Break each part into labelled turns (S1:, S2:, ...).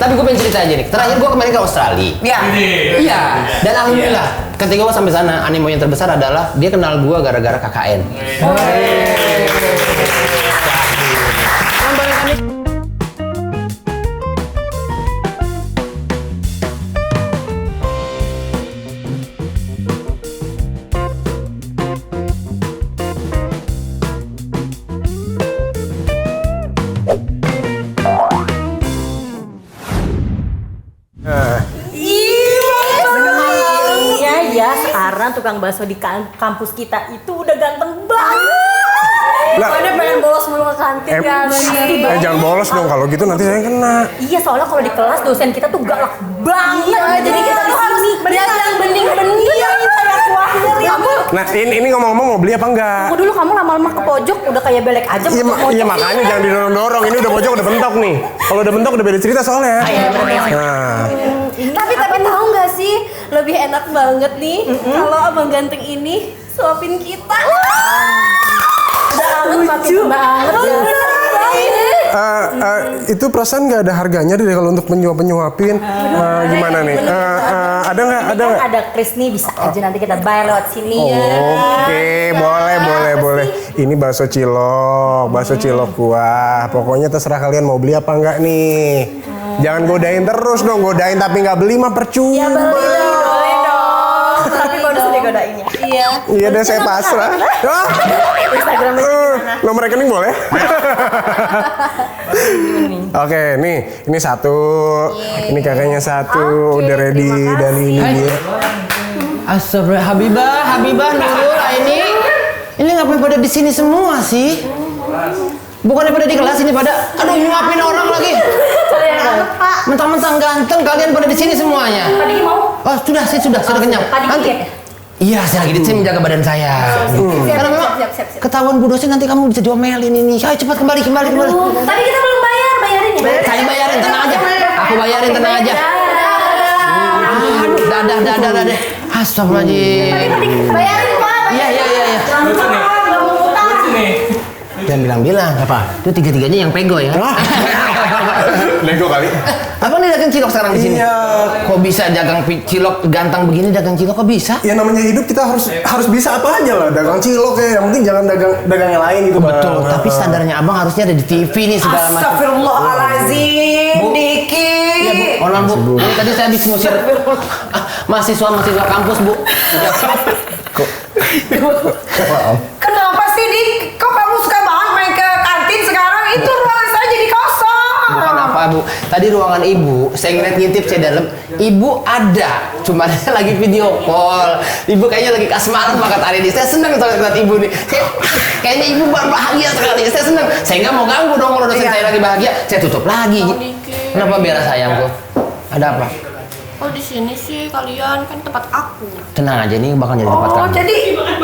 S1: Tapi gue pengen cerita aja nih. Terakhir gue kemarin ke Australia.
S2: Iya.
S1: Iya. Dan alhamdulillah, ketika gue sampai sana, animo yang terbesar adalah dia kenal gue gara-gara KKN.
S3: Sekarang tukang bakso di kampus kita itu udah ganteng banget.
S4: Pokoknya pengen bolos mulu ke kantin ya.
S5: Jangan bolos dong, kalau gitu nanti saya kena.
S3: Iya, soalnya kalau di kelas dosen kita tuh galak banget.
S4: Iya, jadi kita tuh harus lihat yang bening-bening kayak kuahnya.
S5: Nah ini ngomong-ngomong mau beli apa enggak?
S3: Tunggu dulu, kamu lama-lama ke pojok udah kayak belek aja.
S5: Iya makanya jangan didorong-dorong, ini udah pojok udah bentok nih. Kalau udah bentok udah beda cerita soalnya. Nah.
S4: Tapi tahu nggak sih lebih enak banget nih kalau abang ganteng ini suapin kita.
S3: Lucu banget.
S5: Itu perasaan nggak ada harganya deh kalau untuk penyuapin. Gimana nih? Ada nggak?
S3: Ada Kris nih, bisa aja nanti kita bayar lewat sini ya.
S5: Oke, boleh. Ini bakso cilok kuah. Pokoknya terserah kalian mau beli apa enggak nih. Jangan godain terus dong, godain tapi nggak beli mah percuma.
S3: Ya boleh dong. Tapi bonus deh godainnya.
S4: Iya.
S5: Iya deh, saya pasrah.
S3: Instagram
S5: Nomor rekening boleh? Oke, nih, ini satu, ini kakaknya satu, udah ready dan ini dia.
S1: Astagfirullah, Habibah, Nurul, ini ngapain pada di sini semua sih? Bukannya pada di kelas ini pada, aduh nyuapin orang lagi. Mentang-mentang ganteng kalian pada di sini semuanya.
S3: Tadi mau?
S1: Oh saya sudah kenyang.
S3: Tadi
S1: Iya, saya lagi saya menjaga badan saya. Karena memang ketahuan Bu dosen nanti kamu bisa diomelin ini. Ayo cepat kembali.
S4: Tadi kita belum bayarin ya.
S1: Saya bayarin, tenang aja. Aku bayarin, tenang aja. Dadah deh. Astagfirullahaladzim.
S4: Bayarin Pak.
S1: Iya. Jangan bilang-bilang. Apa? Itu tiga-tiganya yang pego ya.
S5: Lego kali.
S1: Apa nih dagang cilok sekarang di sini?
S5: Iya.
S1: Kok bisa dagang cilok ganteng begini dagang cilok kok bisa?
S5: Ya namanya hidup kita harus bisa apa aja lah, dagang cilok ya. Yang penting jangan dagang yang lain gitu.
S1: Betul, tapi standarnya abang harusnya ada di TV nih segala macam.
S2: Astagfirullahaladzim, Diki.
S1: Iya Bu, orang Bu. Ini tadi saya habis ngusir mahasiswa kampus Bu. Kok?
S2: Kenapa sih, Dik? Kok kamu suka banget main ke kantin sekarang? Itu ruangan saya jadi kosong.
S1: Bukan apa Bu, tadi ruangan Ibu, saya ngintip saya dalam, Ibu ada, cuma dia lagi video call. Ibu kayaknya lagi kasmaran makan hari ini. Saya senang soalnya lihat Ibu nih. Kayaknya Ibu bahagia sekali. Saya senang. Saya nggak mau ganggu dong kalau dosen saya lagi bahagia. Saya tutup lagi. Kenapa Bella sayangku? Ada apa?
S4: Oh di sini sih kalian kan tempat aku.
S1: Tenang aja, ini bakal jadi tempat kamu.
S2: Oh, jadi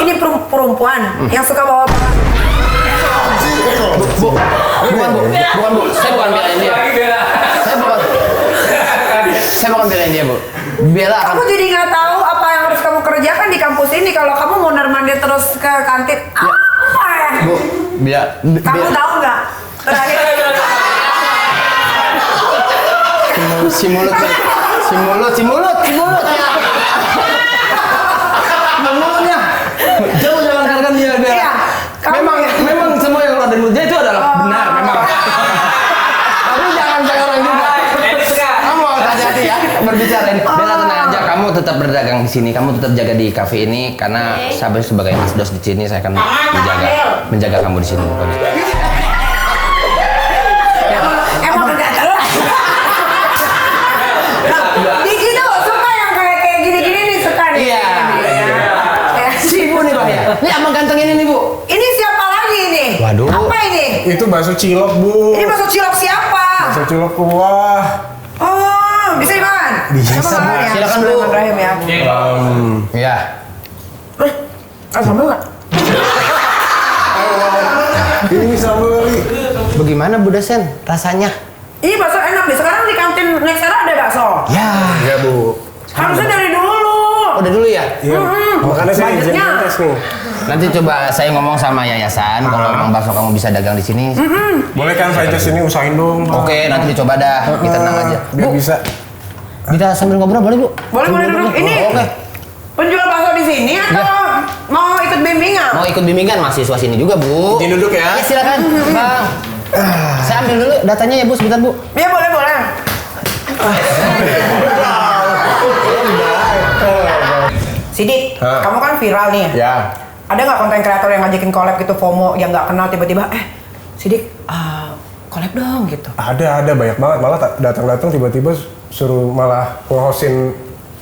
S2: ini perempuan yang suka bawa
S1: Bukan Bu. Saya bukan belain dia. Saya bukan belain dia Bu. Bella akan.
S2: Kamu jadi nggak tahu apa yang harus kamu kerjakan di kampus ini kalau kamu mau mandir terus ke kantin. Apa ya?
S1: Bu,
S2: Kamu tahu nggak? Terakhir.
S1: Si mulutnya. Mulutnya. Jangan katakan dia.
S2: Iya,
S1: Memang semua yang keluar dari mulutnya itu adalah benar memang. Tapi jangan orang juga. Kamu hati-hati ya berbicara ini. Bella tenang aja, kamu tetap berdagang di sini, kamu tetap jaga di kafe ini karena saya sebagai mas dos di sini saya akan menjaga kamu di sini.
S2: Emang enggak tahu. Diki tuh suka yang kayak gini-gini nih, suka nih.
S1: Iya. Si Ibu nih Pak ya. Ini abang ganteng ini nih Bu.
S2: Ini siapa lagi nih?
S1: Waduh.
S2: Apa ini?
S5: Itu bakso cilok Bu.
S2: Ini bakso cilok siapa?
S5: Bakso cilok kuah.
S2: Oh, bisa dimakan?
S5: Bisa,
S2: Coba makan ya.
S1: silakan, Bu.
S2: Bismillahirrahmanirrahim ya.
S1: Iya.
S2: Sambal nggak?
S5: Ini sambal kali.
S1: Bagaimana Bu dosen rasanya?
S2: Ini bakso enak nih. Sekarang di kantin Nexera ada bakso.
S1: Ya.
S5: Ya Bu.
S2: Harusnya dari dulu.
S1: Udah dulu ya?
S5: Iya. Makanya saya izin
S2: Budgetnya.
S5: tes nih.
S1: Nanti coba saya ngomong sama yayasan kalau emang bakso kamu bisa dagang di sini.
S5: Boleh kan franchise ini usahain dong.
S1: Oke, nanti dicoba dah. Kita tenang aja.
S5: Biar
S1: Bu,
S5: bisa.
S1: kita sambil ngobrol boleh, Bu?
S2: Boleh duduk. Ini
S1: Oke.
S2: penjual bakso di sini atau mau ikut bimbingan?
S1: Mau ikut bimbingan mahasiswa sini juga, Bu.
S5: Izin duduk ya.
S1: Ya, silakan, Bang. Saya ambil dulu datanya ya, Bu, sebentar, Bu.
S2: Iya boleh. Sidik,
S5: Hah?
S2: kamu kan viral nih.
S5: Ya.
S2: Ada nggak konten kreator yang ngajakin collab gitu FOMO yang nggak kenal tiba-tiba Sidik collab dong gitu.
S5: Ada banyak banget, malah datang-datang tiba-tiba suruh malah nge-hostin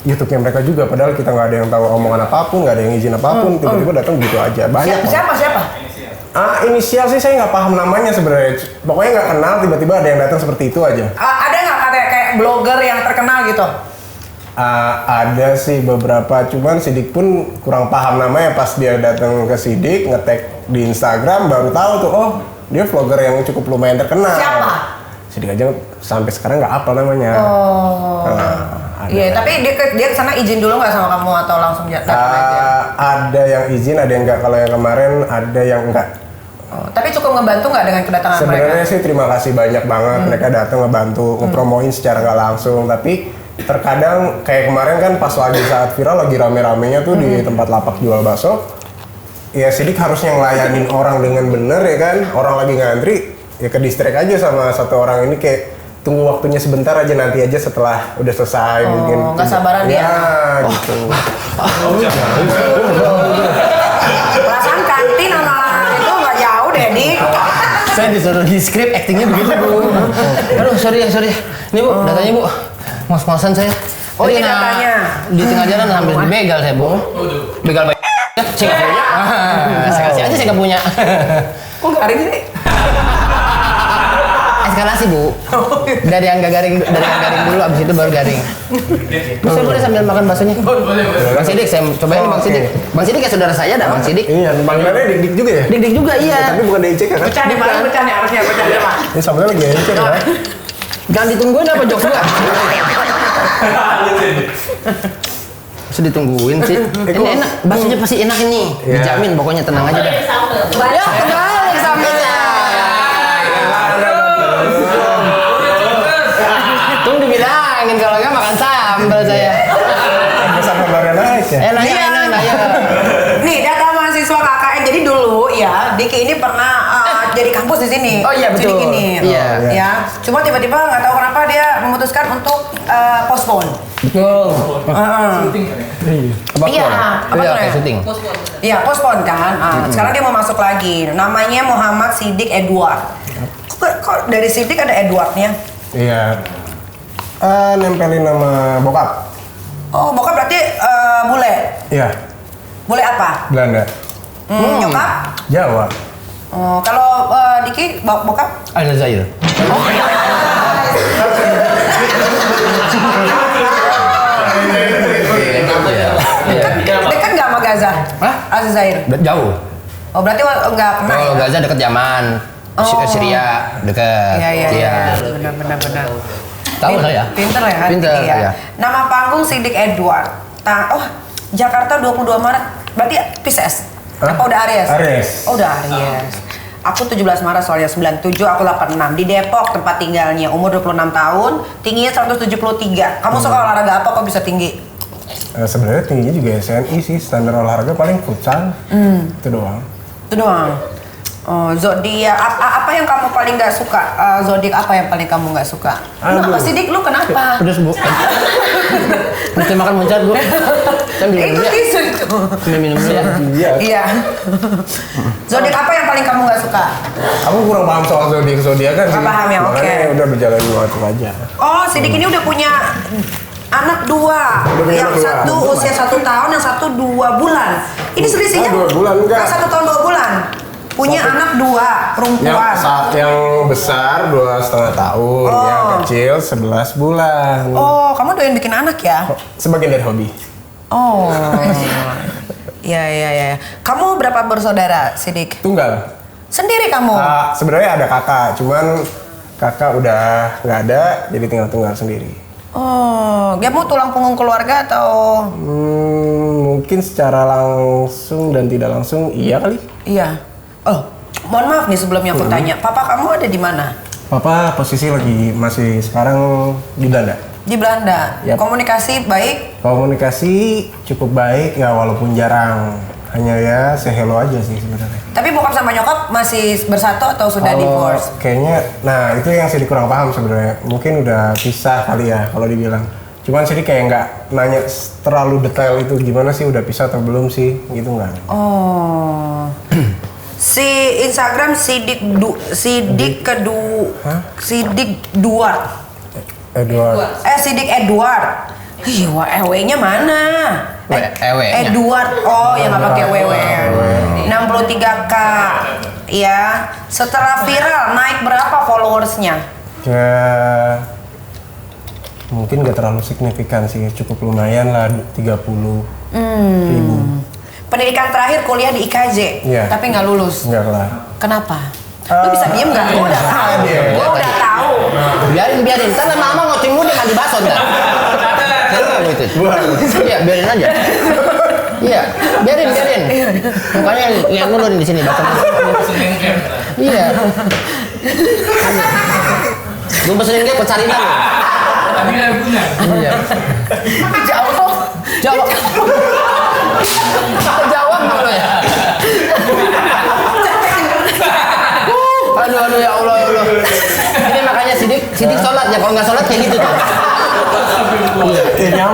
S5: YouTube-nya mereka juga, padahal kita nggak ada yang tahu omongan apapun, nggak ada yang izin apapun, tiba-tiba datang gitu aja. Banyak.
S2: Siapa?
S5: Inisial sih saya nggak paham namanya sebenarnya. Pokoknya nggak kenal, tiba-tiba ada yang datang seperti itu aja.
S2: Ada nggak kayak blogger yang terkenal gitu?
S5: Ada sih beberapa, cuman Sidik pun kurang paham namanya. Pas dia datang ke Sidik, nge-tag di Instagram, baru tahu tuh, oh dia vlogger yang cukup lumayan terkenal.
S2: Siapa?
S5: Sidik aja sampai sekarang nggak hafal namanya. Ada.
S2: Iya, tapi dia kesana izin dulu nggak sama kamu atau langsung datang aja?
S5: Ada yang izin, ada yang enggak. Kalau yang kemarin ada yang enggak.
S2: Tapi cukup ngebantu nggak dengan kedatangan
S5: Sebenarnya
S2: mereka?
S5: sih terima kasih banyak banget, mereka datang ngebantu, ngepromoin secara nggak langsung. Tapi terkadang kayak kemarin kan pas lagi saat viral lagi rame-ramenya tuh di tempat lapak jual bakso, ya Sidik harusnya ngelayanin orang dengan bener ya kan. Orang lagi ngantri, ya ke distract aja sama satu orang ini, kayak tunggu waktunya sebentar aja, nanti aja setelah udah selesai mungkin.
S2: nggak sabaran
S5: ya,
S2: dia.
S5: gitu.
S2: Perasaan kantin sama itu nggak jauh deh, Dik.
S1: Saya disuruh di script actingnya begitu, Bu. Aduh, sorry. Ini, Bu, datanya, Bu. Mos-mosan saya.
S2: Oh,
S1: Tadi
S2: ini
S1: kena-
S2: datanya.
S1: Di tengah jalan hampir dibegal saya, Bu. Begal baik. Saya nggak punya. Saya kasih aja, saya nggak punya.
S2: Kok garing sih?
S1: Eskalasi, Bu. Dari yang garing dulu, abis itu baru garing. Bu, saya boleh sambil makan baksonya? Bang Sidik, saya cobain nih, Bang Sidik. Bang Sidik ya saudara saya dah, Bang Sidik.
S5: Iya, panggilannya Dik-Dik juga ya?
S1: Dik-dik juga, iya.
S5: Tapi bukan DIC kan?
S2: Pecah nih, harusnya pecah deh, Pak.
S5: Ini sambalnya lagi encer ya?
S1: Jangan ditungguin apa jokes gua? Bisa ditungguin sih. Ini enak, baksonya pasti enak ini.
S5: Iya.
S1: Dijamin, pokoknya tenang aja dah.
S2: Ya, kembali sambalnya.
S1: Tunggu bilangin kalau nggak makan sambal saya.
S5: Sambal baru naik ya?
S1: Enak ya.
S2: Nih, data mahasiswa KKN. Jadi dulu ya, Diki ini pernah jadi kampus di sini.
S1: Oh iya, betul.
S2: Sidik ini.
S1: Iya.
S2: Ya. Cuma tiba-tiba nggak tahu kenapa dia memutuskan untuk postpone.
S1: Betul. Apa
S2: Iya, apa
S1: Iya,
S2: tuh,
S1: kayak
S2: Ren?
S1: syuting.
S2: Iya, postpone kan. Sekarang dia mau masuk lagi. Namanya Muhammad Sidik Edward. Kok dari Sidik ada Edwardnya?
S5: Iya. Nempelin nama bokap.
S2: Oh, bokap berarti bule.
S5: Iya,
S2: Bule apa?
S5: Belanda.
S2: Nyokap?
S5: Jawa.
S2: Oh, kalau Diki bokap?
S1: Ada Zair.
S2: Dekat nggak sama Gaza?
S1: Hah?
S2: Azair.
S1: Jauh.
S2: Oh, berarti nggak pernah
S1: Oh,
S2: ya?
S1: Gaza deket Yaman. Syria deket.
S2: Iya. Benar.
S1: Tahu saya.
S2: Pinter ya?
S1: Pinter,
S2: Iya.
S1: iya.
S2: Nama panggung Sidik Edward. Jakarta 22 Maret. Berarti Pisces?
S5: Hah?
S2: Apa udah Aries?
S5: Aries.
S2: Oh, udah Aries. Aku 17 Maret soalnya 97, aku 86. Di Depok tempat tinggalnya. Umur 26 tahun, tingginya 173. Kamu suka olahraga apa kok bisa tinggi?
S5: Sebenarnya tingginya juga SNI sih, standar olahraga paling futsal. Itu doang.
S2: Itu doang. Oh, zodiak apa yang kamu paling nggak suka? Zodiak apa yang paling kamu nggak suka? Kenapa sih Dik? Lu kenapa?
S1: Pedas, Bu. Mesti makan muncat, Bu. Saya minum dulu ya.
S2: Tisu itu.
S1: Saya minum dulu ya.
S5: Iya.
S2: Iya. Zodiak apa yang paling kamu nggak suka?
S5: Aku kurang paham soal zodiak-zodiakan sih.
S2: Nggak paham ya, oke.
S5: Makanya udah berjalan waktu aja.
S2: Oh, Sidik ini udah punya anak dua.
S5: Udah punya
S2: Yang
S5: anak
S2: satu
S5: dua.
S2: usia 1 tahun, yang satu 2 bulan. Ini selisihnya
S5: 2 bulan enggak.
S2: 1 tahun 2 bulan. Punya anak 2 perempuan.
S5: Yang besar 2,5 tahun,
S2: Oh.
S5: yang kecil 11 bulan.
S2: Oh, kamu doyan bikin anak ya?
S5: Sebagian dari hobi.
S2: Oh. Iya. Kamu berapa bersaudara, Sidik?
S5: Tunggal.
S2: Sendiri kamu?
S5: Sebenarnya ada kakak, cuman kakak udah nggak ada, jadi tinggal tunggal sendiri.
S2: Oh, dia mau tulang punggung keluarga atau?
S5: Mungkin secara langsung dan tidak langsung iya kali.
S2: Iya. Oh, mohon maaf nih sebelumnya aku tanya, papa kamu ada di mana?
S5: Papa posisi lagi masih sekarang di Belanda.
S2: Di Belanda.
S5: Yap.
S2: Komunikasi baik?
S5: Komunikasi cukup baik ya walaupun jarang. Hanya ya say hello aja sih sebenarnya.
S2: Tapi bokap sama nyokap masih bersatu atau sudah divorce?
S5: Kayaknya, nah itu yang Sidik kurang paham sebenarnya. Mungkin udah pisah kali ya kalau dibilang. Cuman Sidik kayak nggak nanya terlalu detail itu gimana sih udah pisah atau belum sih gitu nggak.
S2: Oh. Si Instagram Sidik Duart.
S5: Edward.
S2: Sidik Edward. Ih, EW-nya mana?
S1: EW-nya.
S2: Edward. Oh, yang nggak pakai WW. 63K. Ya. Setelah viral naik berapa followersnya?
S5: Ya mungkin nggak terlalu signifikan sih, cukup lumayan lah 30.000.
S2: Pendidikan terakhir kuliah di IKJ,
S5: Iya.
S2: tapi nggak lulus.
S5: Nggak kelar.
S2: Kenapa? Lu bisa diem nggak? Gue udah tahu. Gue udah tahu.
S1: Biarin, ntar lama-lama ngoceng lu dia mandi baso ntar. Kenapa itu? Iya, biarin aja. Iya, biarin. Makanya yang dulu di sini baca. Iya. Gue pesenin dia pecarin lu.
S6: Tapi lagunya.
S1: Iya.
S2: Jawab.
S1: Jawab dulu ya. Aduh ya Allah. Ini makanya Sidik sholat ya, kalau nggak sholat kayak gitu tuh.
S5: Kayaknya.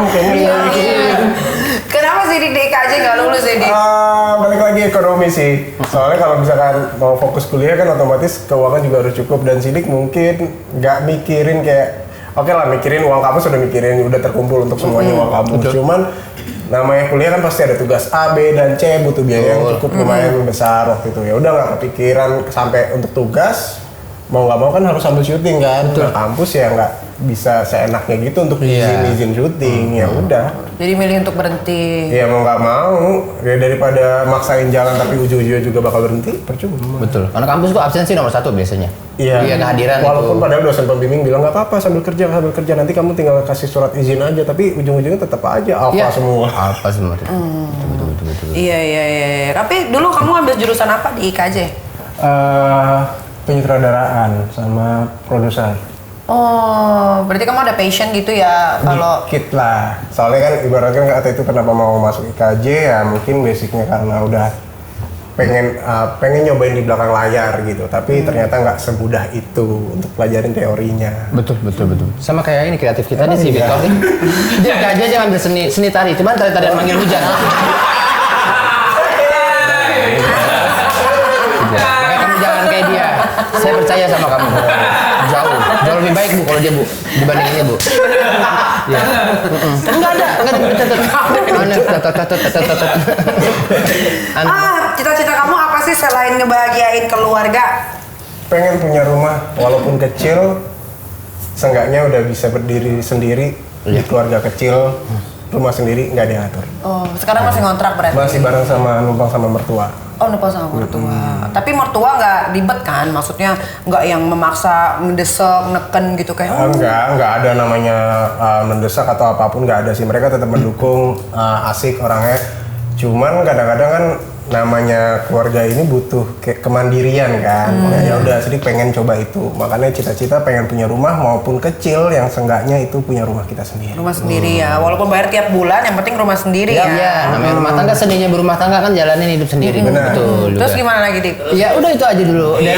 S2: Kenapa Sidik di IKJ nggak lulus Sidik?
S5: Balik lagi ekonomi sih. Soalnya kalau misalkan mau fokus kuliah kan otomatis keuangan juga harus cukup dan Sidik mungkin nggak mikirin kayak oke lah mikirin uang kampus udah terkumpul untuk semuanya uang kampus. Cuman namanya kuliah kan pasti ada tugas A, B, dan C butuh biaya yang cukup lumayan besar waktu itu. Ya udah nggak kepikiran sampai untuk tugas mau nggak mau kan harus sambil syuting kan. Nah, kampus ya nggak bisa seenaknya gitu untuk izin syuting. Ya udah.
S2: Jadi milih untuk berhenti.
S5: Ya mau nggak mau ya daripada maksain jalan tapi ujung-ujungnya juga bakal berhenti percuma.
S1: Betul. Karena kampus gua absensi nomor 1 biasanya.
S5: Iya.
S1: Kehadiran
S5: Walaupun
S1: itu.
S5: padahal dosen pembimbing bilang nggak apa-apa sambil kerja nanti kamu tinggal kasih surat izin aja tapi ujung-ujungnya tetap aja alfa semua.
S1: Alfa semua. Betul.
S2: Iya. Tapi dulu kamu ambil jurusan apa di IKJ?
S5: Penyutradaraan sama produser.
S2: Oh, berarti kamu ada passion gitu ya kalau
S5: Dikit lah. Soalnya kan ibaratnya kata itu kenapa mau masuk IKJ ya mungkin basicnya karena udah pengen nyobain di belakang layar gitu. Tapi ternyata nggak semudah itu untuk pelajarin teorinya.
S1: Betul. Sama kayak ini kreatif kita nih si
S5: iya.
S1: Victor nih. Dia aja jangan ambil seni tari, cuman tari-tarian manggil hujan. Makanya kamu jangan kayak dia. Saya percaya sama kamu. Jauh lebih baik Bu kalau dia Bu dibandinginnya Bu. Ya. Enggak ada.
S2: Cita-cita kamu apa sih selain ngebahagiain keluarga?
S5: Pengen punya rumah walaupun kecil, seenggaknya udah bisa berdiri sendiri di keluarga kecil, rumah sendiri nggak diatur.
S2: Oh, sekarang masih ngontrak berarti?
S5: Masih bareng sama numpang sama mertua.
S2: Oh, numpang sama mertua. Tapi mertua nggak ribet kan? Maksudnya nggak yang memaksa, ngedesek, neken gitu kayak?
S5: Nggak ada namanya mendesak atau apapun nggak ada sih. Mereka tetap mendukung, asik orangnya. Cuman kadang-kadang kan namanya keluarga ini butuh kayak kemandirian kan. Ya udah Sidik pengen coba itu. Makanya cita-cita pengen punya rumah maupun kecil yang seenggaknya itu punya rumah kita sendiri.
S2: Rumah sendiri ya, walaupun bayar tiap bulan, yang penting rumah sendiri ya.
S1: Iya, namanya rumah tangga seninya berumah tangga kan jalanin hidup sendiri.
S5: Benar.
S1: Betul.
S2: Terus
S1: juga.
S2: gimana lagi, Dik?
S1: Ya udah itu aja dulu. Iya.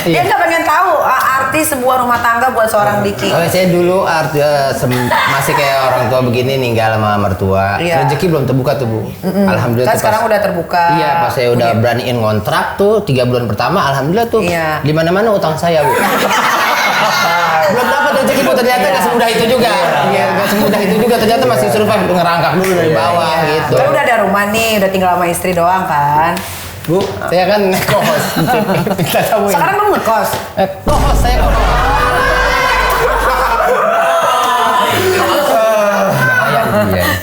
S2: Dia nggak pengen tahu arti sebuah rumah tangga buat seorang Diki.
S1: Oke, saya dulu masih kayak orang tua begini ninggal sama mertua.
S2: Iya.
S1: Rezeki belum terbuka tuh Bu. Alhamdulillah.
S2: Kan
S1: tuh
S2: sekarang
S1: pas-
S2: udah terbuka.
S1: Iya, pas saya udah beraniin ngontrak tuh 3 bulan pertama, alhamdulillah tuh.
S2: Iya.
S1: Di mana-mana utang saya Bu. Belum dapat rezeki Bu, ternyata nggak semudah itu juga. Iya, nggak semudah itu juga. Ternyata masih survive ngerangkak dulu dari bawah gitu.
S2: Kan udah ada rumah nih, udah tinggal sama istri doang kan.
S1: Bu, saya kan ngekos. Minta tamu ini.
S2: Sekarang kamu ngekos.
S1: Ngekos, saya kok.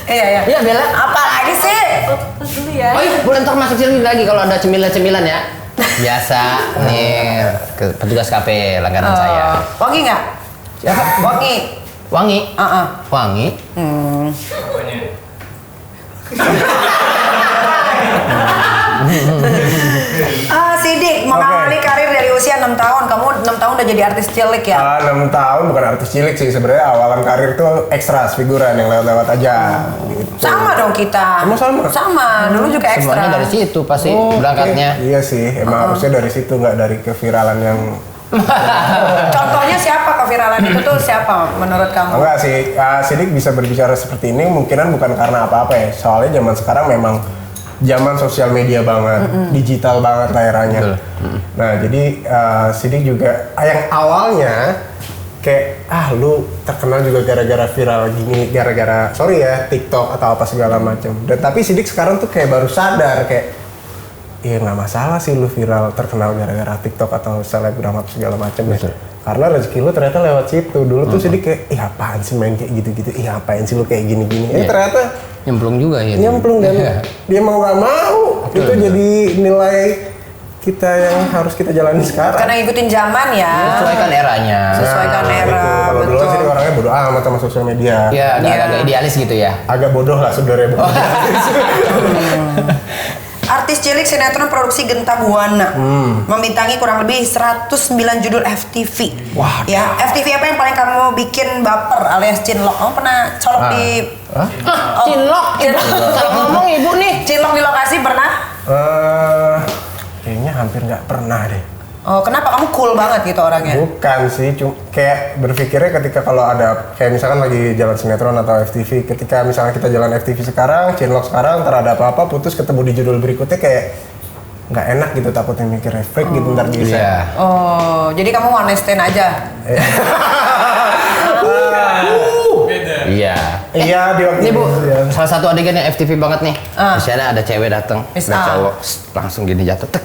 S2: Iya.
S1: Iya, Bella.
S2: Apa lagi sih?
S4: Terus dulu ya.
S1: Oh iya, boleh ntar masuk sini lagi kalau ada cemilan-cemilan ya. Biasa nih petugas kafe langganan saya.
S2: Wangi nggak?
S1: Siapa?
S2: Wangi.
S1: Wangi.
S2: Ah.
S1: Wangi.
S2: Sidik mengawali karir dari usia 6 tahun. Kamu 6 tahun udah jadi artis cilik ya?
S5: 6 tahun bukan artis cilik sih sebenarnya, awalan karir tuh ekstras figuran yang lewat-lewat aja. Gitu.
S2: Sama dong kita.
S5: Emang sama?
S2: Sama, dulu juga ekstra.
S1: Semuanya dari situ pasti
S5: Oke.
S1: berangkatnya.
S5: Iya sih, emang harusnya dari situ, nggak dari keviralan yang
S2: Contohnya siapa keviralan itu tuh siapa menurut kamu?
S5: enggak sih. Sidik bisa berbicara seperti ini mungkinan bukan karena apa-apa ya. Soalnya zaman sekarang memang zaman sosial media banget, digital banget lah eranya. Nah jadi Sidik juga yang awalnya kayak lu terkenal juga gara-gara viral gini, gara-gara sorry ya TikTok atau apa segala macam. Dan tapi Sidik sekarang tuh kayak baru sadar kayak iya nggak masalah sih lu viral terkenal gara-gara TikTok atau selebgram apa segala macam ya. Karena rezeki lu ternyata lewat situ. Dulu tuh Sidik kayak apaan sih main kayak gitu-gitu, ngapain sih lu kayak gini-gini. Ternyata
S1: Nyemplung juga ya.
S5: nyemplung dan dia mau nggak mau itu jadi nilai kita yang harus kita jalani sekarang.
S2: Karena ngikutin zaman ya.
S1: Sesuaikan eranya.
S2: Sesuaikan era,
S5: Kalau dulu
S2: betul.
S5: sih orangnya bodoh amat sama sosial media.
S1: Ya, agak idealis gitu ya.
S5: Agak bodoh lah sebenarnya.
S2: Artis cilik sinetron produksi Genta Buana membintangi kurang lebih 109 judul FTV.
S5: Wah.
S2: Ya, FTV apa yang paling kamu bikin baper alias cinlok? Kamu pernah colok di
S1: Cinlok. Kalau ngomong ibu nih.
S2: cinlok di lokasi pernah?
S5: Kayaknya hampir nggak pernah deh.
S2: Oh, kenapa kamu cool banget gitu orangnya?
S5: Bukan sih, cuma kayak berpikirnya ketika kalau ada kayak misalkan lagi jalan sinetron atau FTV, ketika misalnya kita jalan FTV sekarang, cinlok sekarang, ntar ada apa-apa putus ketemu di judul berikutnya kayak nggak enak gitu, takutnya mikirnya freak gitu ntar bisa.
S1: Iya.
S2: Oh, jadi kamu one night stand aja?
S1: Iya.
S5: Iya di waktu
S1: Ini Bu,
S5: itu, ya.
S1: salah satu adegan yang FTV banget nih.
S2: Ah.
S1: Misalnya ada cewek datang,
S2: Yes,
S1: ada
S2: ah.
S1: cowok, langsung gini jatuh. Tek.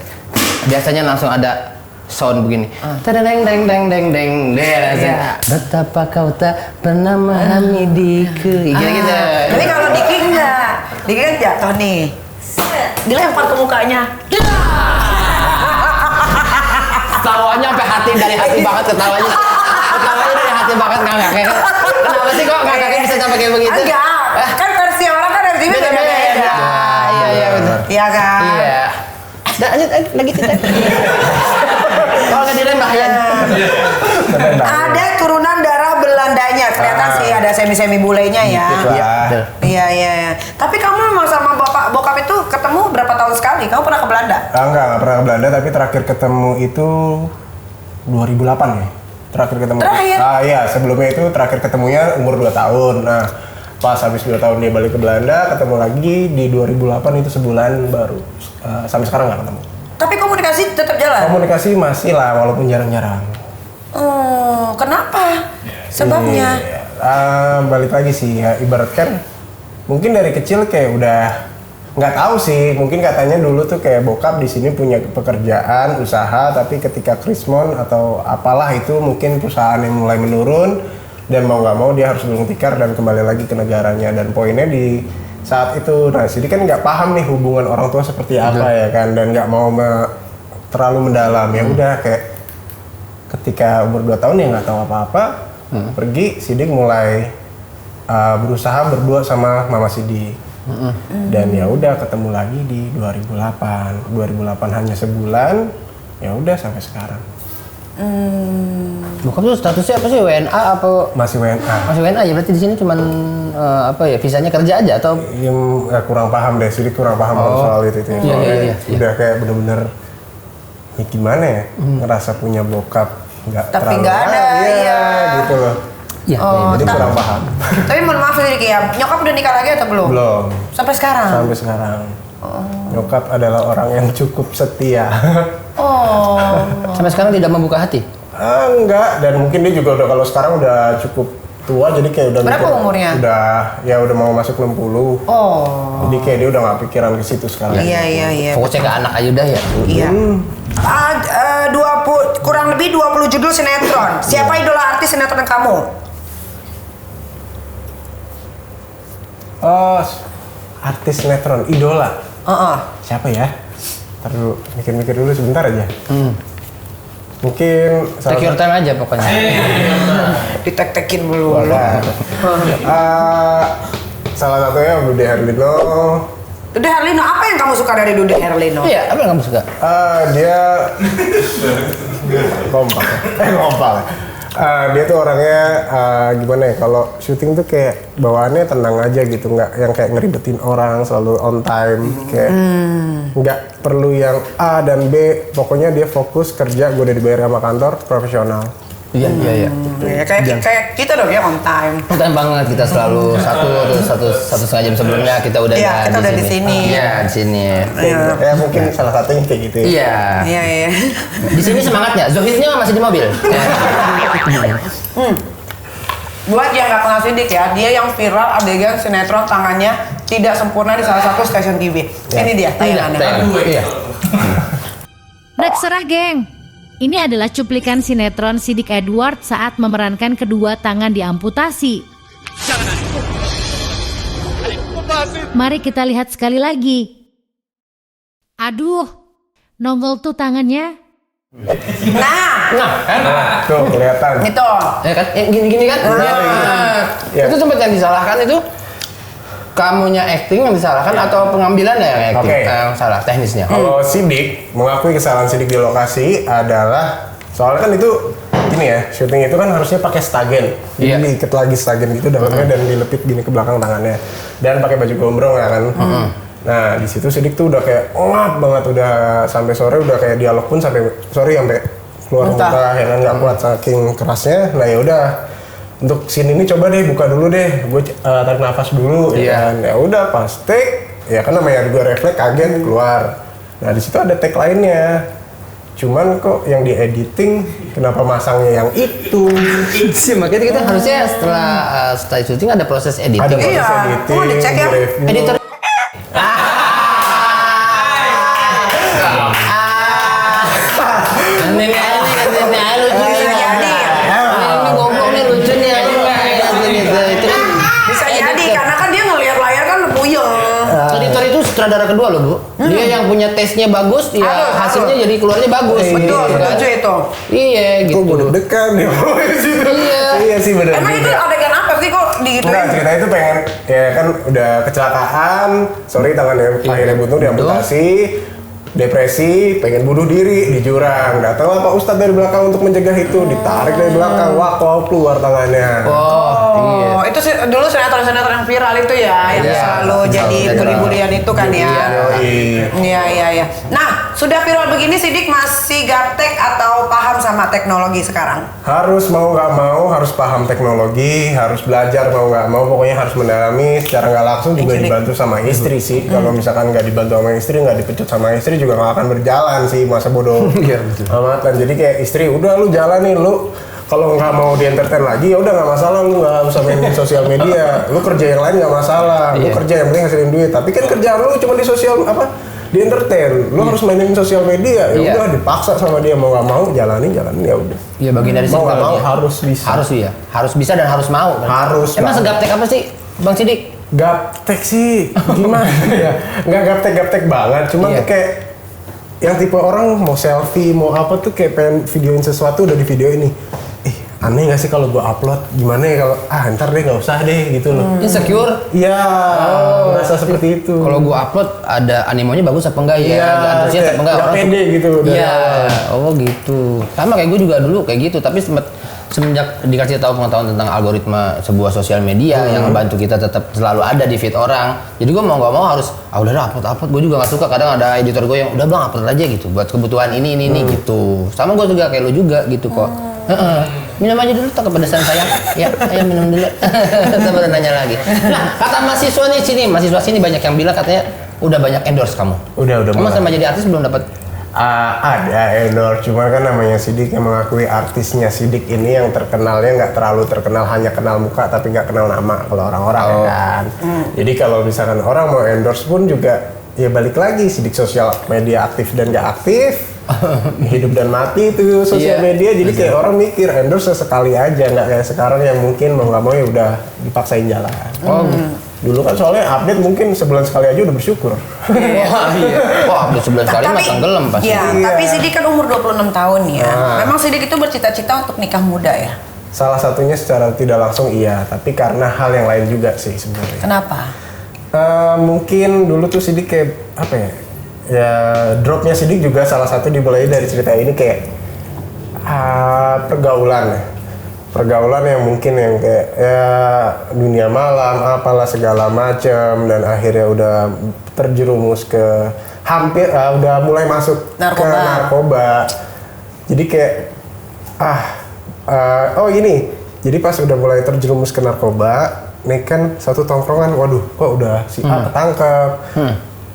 S1: Biasanya langsung ada sound begini. Tadeng deng deng deng deng
S2: Iya.
S1: Betapa kau tak pernah memahami diku. Gitu-gitu.
S2: Tapi kalau Diki enggak, Diki kan jatuh nih, dilempar ke mukanya.
S1: Ketawanya sampai hati, dari hati banget ketawanya. Ketawanya dari hati banget ngakak. Kenapa sih kok ngakaknya bisa sampai kayak begitu?
S2: Enggak, kan versi orang kan versi beda-beda.
S1: Iya benar.
S2: Iya kan?
S1: Iya. Dah lanjut lagi cerita. Kalau nggak direm bahaya.
S2: Ada turunan darah Belandanya, kelihatan sih ada semi-semi bulenya ya.
S5: Gitu lah.
S2: Iya. Tapi kamu memang sama bokap itu ketemu berapa tahun sekali? Kamu pernah ke Belanda?
S5: Enggak pernah ke Belanda, tapi terakhir ketemu itu 2008 ya. Terakhir ketemu.
S2: Terakhir?
S5: Iya, sebelumnya itu terakhir ketemunya umur 2 tahun. Nah, pas habis 2 tahun dia balik ke Belanda, ketemu lagi di 2008 itu sebulan baru. Sampai sekarang nggak ketemu.
S2: Tapi komunikasi tetap jalan?
S5: Komunikasi masih lah, walaupun jarang-jarang.
S2: Oh, kenapa? Sebabnya?
S5: Balik lagi sih, ya, ibaratkan mungkin dari kecil kayak udah nggak tahu sih, mungkin katanya dulu tuh kayak bokap di sini punya pekerjaan usaha, tapi ketika Krismon atau apalah itu mungkin perusahaan yang mulai menurun dan mau nggak mau dia harus gulung tikar dan kembali lagi ke negaranya. Dan poinnya di saat itu, nah jadi kan nggak paham nih hubungan orang tua seperti apa ya kan, dan nggak mau terlalu mendalam. Ya udah kayak ketika umur 2 tahun ya nggak tahu apa-apa, pergi Sidik mulai berusaha berdua sama Mama Sidik. Dan ya udah ketemu lagi di 2008 hanya sebulan, ya udah sampai sekarang.
S1: Bokap tuh statusnya apa sih, WNA apa?
S5: Masih WNA.
S1: Masih WNA ya, berarti di sini cuman apa ya, visanya kerja aja atau?
S5: Kurang paham deh, Sidik kurang paham soal itu ya.
S1: Iya,
S5: Soalnya
S1: iya.
S5: udah kayak bener-bener ya gimana ya, ngerasa punya bokap nggak
S2: Tapi
S5: terlalu
S2: nggak ada, iya.
S5: gitu loh.
S1: Iya.
S5: Jadi kurang paham.
S2: Tapi mohon maaf Diki ya, nyokap udah nikah lagi atau belum?
S5: Belum.
S2: Sampai sekarang?
S5: Sampai sekarang. Nyokap adalah orang yang cukup setia.
S2: Oh.
S1: Sampai sekarang tidak membuka hati.
S5: Enggak, dan mungkin dia juga udah kalau sekarang udah cukup tua, jadi kayak udah
S2: Berapa umurnya?
S5: Udah mau masuk 60.
S2: Oh.
S5: Jadi kayak dia udah nggak pikiran ke situ sekarang.
S2: Iya.
S1: Fokusnya ke anak aja udah ya.
S2: Iya. 20 kurang lebih 20 judul sinetron. Siapa idola artis sinetron kamu?
S5: Oh, artis sinetron, idola.
S2: Heeh.
S5: Siapa ya? Ntar dulu, mikir-mikir dulu sebentar aja. Mungkin
S1: Take your time aja pokoknya.
S2: Ditek-tekin dulu.
S5: Salah satunya Dude Herlino.
S2: Dude Herlino, apa yang kamu suka dari Dude Herlino?
S1: Iya, apa yang kamu suka?
S5: Dia kompak. Kompak. Dia tuh orangnya gimana ya? Kalau syuting tuh kayak bawaannya tenang aja gitu, nggak yang kayak ngeribetin orang, selalu on time, kayak nggak perlu yang A dan B. Pokoknya dia fokus kerja, gue udah dibayar sama kantor, profesional.
S1: Iya.
S2: Ya, kayak kita dong ya on time.
S1: Konten banget, kita selalu satu setengah jam sebelumnya kita udah
S2: Iya, kita udah di sini.
S1: Iya, di sini.
S5: Ya mungkin salah satunya kayak gitu ya.
S1: Iya.
S2: Iya.
S1: Di sini semangatnya, Zohidnya masih di mobil.
S2: Buat yang nggak kenal Sidik ya, dia yang viral adegan sinetron tangannya tidak sempurna di salah satu stasiun TV. Ini dia tayangannya.
S1: Iya.
S7: Rek serah geng. Ini adalah cuplikan sinetron Sidik Edward saat memerankan kedua tangan diamputasi. Mari kita lihat sekali lagi. Aduh, nongol tuh tangannya.
S2: Nah,
S5: Tuh kelihatan.
S2: itu.
S1: Ya kan, gini kan?
S5: Iya.
S1: Itu sempat yang disalahkan itu kamunya acting yang disalahkan atau pengambilannya yang acting yang salah teknisnya?
S5: Kalau Sidik mengakui kesalahan Sidik di lokasi adalah soalnya kan itu ini ya, syuting itu kan harusnya pakai stagen. Jadi diikat lagi stagen gitu dalamnya dan dilepit gini ke belakang tangannya. Dan pakai baju gombrong ya kan. Nah, di situ Sidik tuh udah kayak ngap banget, udah sampai sore udah kayak dialog pun sampai sampai keluar muntah ya kan, nggak kuat saking kerasnya. Nah, ya udah. Untuk scene ini coba deh buka dulu deh, gue tarik nafas dulu ya kan. Ya udah pas take, ya kan namanya juga refleks kaget keluar. Nah di situ ada take lainnya. Cuman kok yang di editing kenapa masangnya yang itu?
S1: Sih makanya kita harusnya setelah syuting ada proses editing.
S5: Ada proses
S2: Iya,
S5: editing,
S2: mau dicek ya?
S5: review.
S1: Editor. Ini ngomong nih lucu nih gitu. Itu kan
S2: Bisa jadi karena kan dia ngelihat layar kan puyeng.
S1: editor itu sutradara kedua loh Bu. Dia yang punya tesnya bagus, ya
S2: Harus.
S1: hasilnya jadi keluarnya bagus.
S2: Betul,
S1: Gitu kan.
S2: setuju itu.
S1: Iya
S5: Kok
S1: gitu.
S5: gue deg-degan ya?
S1: Iya.
S5: Iya sih benar.
S2: Emang itu adegan apa sih kok digituin?
S5: Enggak, ceritanya itu pengen, ya kan udah kecelakaan, sorry tangannya akhirnya buntung diamputasi, depresi, pengen bunuh diri di jurang. Datang Pak Ustadz dari belakang untuk mencegah itu, ditarik dari belakang, wah kok keluar tangannya.
S2: Oh, itu sih dulu sinetron-sinetron yang viral itu ya, yang
S1: Iya,
S2: selalu jadi
S1: sinetron.
S2: bully-bulian itu kan ya.
S5: Yoi.
S2: Iya. Nah, sudah viral begini Sidik masih gaptek atau paham sama teknologi sekarang?
S5: Harus mau nggak mau, harus paham teknologi, harus belajar mau nggak mau, pokoknya harus mendalami. Secara nggak langsung juga dibantu sama istri sih. Kalau misalkan nggak dibantu sama istri, nggak dipecut sama istri juga nggak akan berjalan sih masa bodoh. Amatan. Jadi kayak istri, udah lu jalan nih lu. Kalau nggak mau di entertain lagi ya udah nggak masalah, lu nggak usah main sosial media, lu kerja yang lain nggak masalah, lu kerja yang penting hasilin duit. Tapi kan kerjaan lu cuma di sosial di entertain, lu harus mainin sosial media. Ya udah dipaksa sama dia, mau nggak mau jalanin ya udah.
S1: Iya bagian dari
S5: Mau nggak mau
S1: psikologi.
S5: harus bisa.
S1: Harus bisa dan harus mau. Kan?
S5: Harus
S1: Emang
S5: banget.
S1: segaptek apa sih Bang Sidik?
S5: Gaptek sih, gimana ya? Nggak gaptek banget, cuman tuh kayak yang tipe orang mau selfie, mau apa tuh kayak pengen videoin sesuatu udah di video ini. Aneh nggak sih kalau gua upload? Gimana ya kalau ntar deh nggak usah deh gitu loh.
S1: Insecure?
S5: Iya, merasa seperti itu.
S1: Kalau gua upload ada animonya bagus apa enggak ya?
S5: Iya,
S1: Antusias apa enggak?
S5: nggak
S1: Orang
S5: pede
S1: suka-
S5: gitu dari
S1: Iya.
S5: awal.
S1: Oh gitu. Sama kayak gue juga dulu kayak gitu. Tapi semenjak dikasih tahu pengetahuan tentang algoritma sebuah sosial media yang membantu kita tetap selalu ada di feed orang. Jadi gue mau nggak mau harus udah upload. Gue juga nggak suka. Kadang ada editor gue yang udah bang upload aja gitu buat kebutuhan ini gitu. Sama gue juga kayak lo juga gitu kok. Minum aja dulu tak kepedesan sayang. Ya, ayo minum dulu. Sabar nanya lagi. Nah, kata mahasiswa sini banyak yang bilang katanya udah banyak endorse kamu.
S5: Udah
S1: Kamu
S5: mulai.
S1: sama jadi artis belum dapat?
S5: Ada endorse, cuma kan namanya Sidik yang mengakui artisnya Sidik ini yang terkenalnya nggak terlalu terkenal, hanya kenal muka tapi nggak kenal nama kalau orang-orang ya kan. Jadi kalau misalkan orang mau endorse pun juga ya balik lagi Sidik sosial media aktif dan nggak aktif. hidup dan mati itu sosial
S1: Iya.
S5: media. Jadi kayak orang mikir endorse sesekali aja, nggak kayak sekarang yang mungkin mau nggak mau ya udah dipaksain jalan. Dulu kan soalnya update mungkin sebulan sekali aja udah bersyukur.
S1: Wah, iya. Wah, udah 11 kali mah tenggelam pasti.
S2: Iya,
S5: Iya.
S2: tapi Sidik kan umur 26 tahun ya. Memang Sidik itu bercita-cita untuk nikah muda ya?
S5: Salah satunya secara tidak langsung iya, tapi karena hal yang lain juga sih sebenarnya.
S2: Kenapa?
S5: Mungkin dulu tuh Sidik kayak apa ya? Ya dropnya Sidik juga salah satu dimulai dari cerita ini kayak pergaulan ya. Pergaulan yang mungkin yang kayak ya dunia malam apalah segala macam dan akhirnya udah terjerumus ke hampir udah mulai masuk ke narkoba. Jadi kayak oh gini. Jadi pas udah mulai terjerumus ke narkoba, nih kan satu tongkrongan, waduh kok udah si A ketangkep,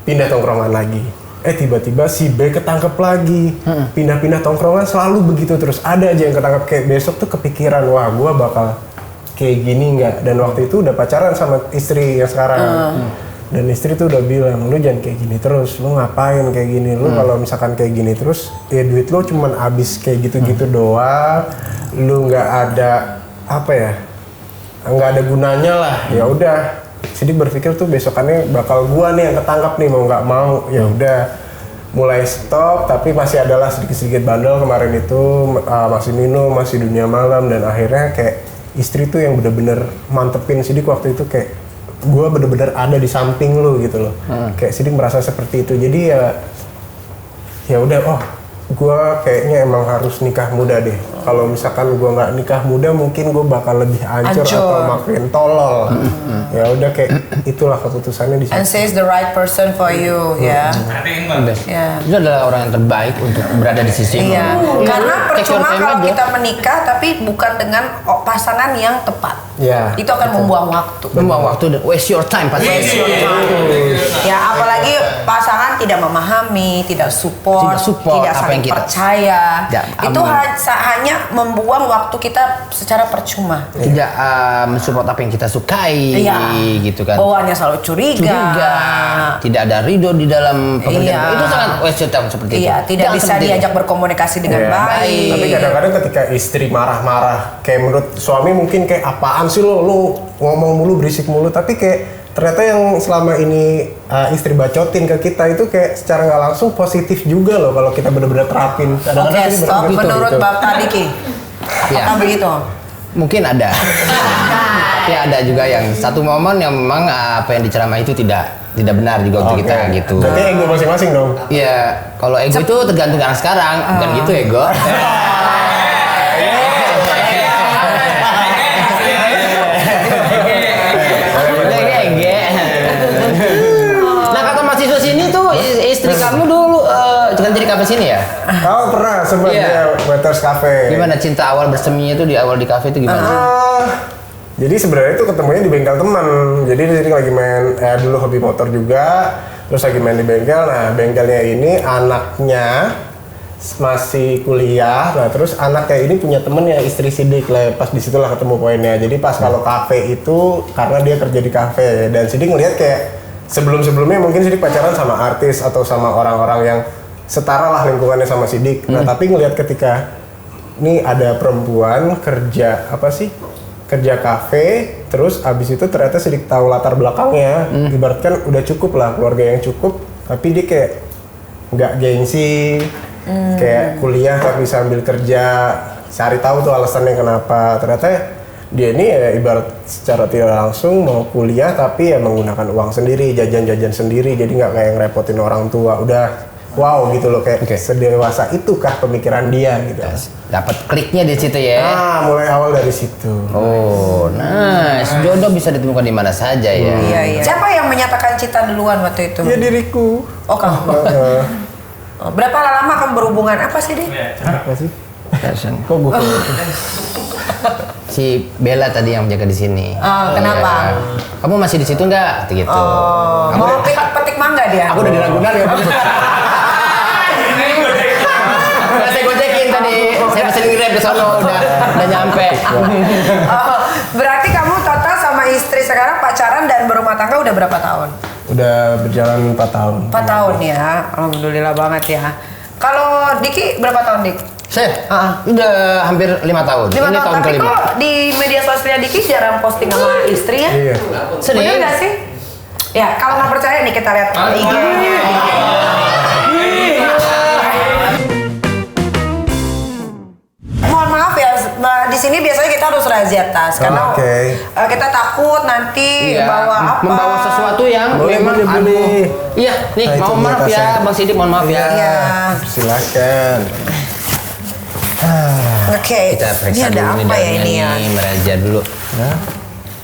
S5: pindah tongkrongan lagi. Tiba-tiba si B ketangkep lagi, pindah-pindah tongkrongan selalu begitu terus. Ada aja yang ketangkep, kayak besok tuh kepikiran, wah gua bakal kayak gini nggak? Dan waktu itu udah pacaran sama istri yang sekarang. Dan istri tuh udah bilang, lu jangan kayak gini terus, lu ngapain kayak gini? Lu kalau misalkan kayak gini terus, ya duit lu cuman habis kayak gitu-gitu doang. Lu nggak ada apa ya? Nggak ada gunanya lah. Ya udah. Sidik berpikir tuh besokannya bakal gua nih yang ketangkap nih, mau nggak mau ya udah mulai stop, tapi masih adalah sedikit-sedikit bandel kemarin itu, masih minum, masih dunia malam, dan akhirnya kayak istri tuh yang bener-bener mantepin Sidik waktu itu, kayak gua bener-bener ada di samping lu gitu loh. Kayak Sidik merasa seperti itu, jadi ya udah, oh gua kayaknya emang harus nikah muda deh. Kalau misalkan gua nggak nikah muda, mungkin gua bakal lebih hancur atau makin tolol. Ya udah kayak itulah keputusannya di situ.
S2: And says the right person for you, ya. Ya.
S1: Itu adalah orang yang terbaik untuk berada di sisi
S2: Iya. Karena
S1: Take your
S2: percuma
S1: time
S2: kalau
S1: aja.
S2: kita menikah tapi bukan dengan pasangan yang tepat.
S5: Ya.
S2: Itu akan membuang waktu.
S1: membuang waktu dan waste your time pasti.
S2: Waste your time. Ya, apalagi pasangan tidak memahami, tidak support,
S1: Tidak support
S2: tidak
S1: apa
S2: saling
S1: yang kita-
S2: percaya.
S1: Tidak
S2: Itu
S1: aman.
S2: hanya membuang waktu kita secara percuma.
S1: Tidak mensupport apa yang kita sukai,
S2: Iya.
S1: gitu kan.
S2: Bawaannya selalu curiga.
S1: Tidak ada ridho di dalam pekerjaan.
S2: Iya.
S1: Itu sangat waste your time seperti itu.
S2: Iya, tidak
S1: Jangan
S2: bisa
S1: seperti itu.
S2: diajak berkomunikasi dengan
S5: Iya.
S2: baik.
S5: Tapi kadang-kadang ketika istri marah-marah, kayak menurut suami mungkin kayak apaan sih lu ngomong mulu, berisik mulu, tapi kayak ternyata yang selama ini istri bacotin ke kita itu kayak secara nggak langsung positif juga loh kalau kita benar-benar terapin.
S2: Oke,
S5: Kadang-kadang sih
S2: stop.
S5: begitu,
S2: Menurut
S5: gitu.
S2: Bapak Diki,
S1: Iya.
S2: apakah begitu?
S1: Mungkin ada. Tapi ada juga yang satu momen yang memang apa yang diceramai itu tidak benar juga untuk
S5: Oke.
S1: kita gitu.
S5: Berarti ego masing-masing dong.
S1: Iya, kalau ego itu tergantung anak sekarang, bukan gitu ego. Nah, kata mahasiswa sini tuh istri kamu dulu kan jadi kafe sini ya?
S5: Oh pernah sempat
S1: Iya.
S5: dia waiters cafe.
S1: Gimana cinta awal berseminya itu di awal di kafe itu gimana?
S5: Jadi sebenarnya itu ketemunya di bengkel teman. Jadi di sini lagi main dulu hobi motor juga, terus lagi main di bengkel. Nah bengkelnya ini anaknya masih kuliah. Nah terus anaknya ini punya temen yang istri Sidik lah. Pas disitulah ketemu poinnya. Jadi pas kalau kafe itu karena dia kerja di kafe dan Sidik ngelihat kayak sebelumnya mungkin Sidik pacaran sama artis atau sama orang-orang yang setara lah lingkungannya sama Sidik. Nah tapi ngelihat ketika ini ada perempuan kerja kerja kafe, terus abis itu ternyata Sidik tahu latar belakangnya, ibaratkan udah cukup lah, keluarga yang cukup, tapi dia kayak nggak gengsi, kayak kuliah tapi sambil kerja, cari tahu tuh alasannya kenapa. Ternyata dia ini ya ibarat secara tidak langsung mau kuliah tapi ya menggunakan uang sendiri, jajan-jajan sendiri, jadi nggak kayak ngerepotin orang tua. Udah wow gitu loh, kayak sedewasa itukah pemikiran dia gitu.
S1: Dapat kliknya di situ ya.
S5: Mulai awal dari situ.
S1: Oh, nice. Jodoh bisa ditemukan di mana saja ya.
S2: Iya. Siapa yang menyatakan cinta duluan waktu itu?
S5: Ya diriku.
S2: Oh, kamu. Berapa lama kamu berhubungan apa sih, Dik?
S5: Apa sih?
S1: Kok gue si Bella tadi yang menjaga di sini.
S2: Kenapa?
S1: Ya. Kamu masih di situ nggak? Gitu.
S2: Mau petik mangga dia?
S1: Aku udah di Ragunan ya. Saya gojekin tadi. Saya pesen Grab ke sono udah nyampe.
S2: Berarti kamu total sama istri sekarang pacaran dan berumah tangga udah berapa tahun?
S5: Udah berjalan 4 tahun.
S2: 4 tahun ya, alhamdulillah banget ya. Kalau Diki berapa tahun, Dik?
S1: Saya udah hampir 5 tahun.
S2: 5
S1: Ini
S2: tahun,
S1: tahun
S2: tapi
S1: kelima.
S2: kok di media sosial Diki jarang posting sama istri ya?
S5: Iya.
S1: Sedih.
S2: Bener gak sih? Ya, kalau nggak percaya nih kita lihat IG-nya. Mohon maaf ya, di sini biasanya kita harus razia tas karena kita takut nanti bawa apa.
S1: Membawa sesuatu yang
S5: Boleh,
S1: memang
S5: boleh, boleh.
S1: Iya, nih
S5: Nah, itu
S1: mohon
S5: dia
S1: maaf
S5: tasnya.
S1: ya, Bang Sidik mohon maaf ya.
S2: Iya.
S5: Silakan.
S2: Oke,
S1: Kita
S2: ini
S1: periksa
S2: ada
S1: dulu nih
S2: apa ya
S1: dalamnya
S2: ini ya?
S1: nih, meraja dulu.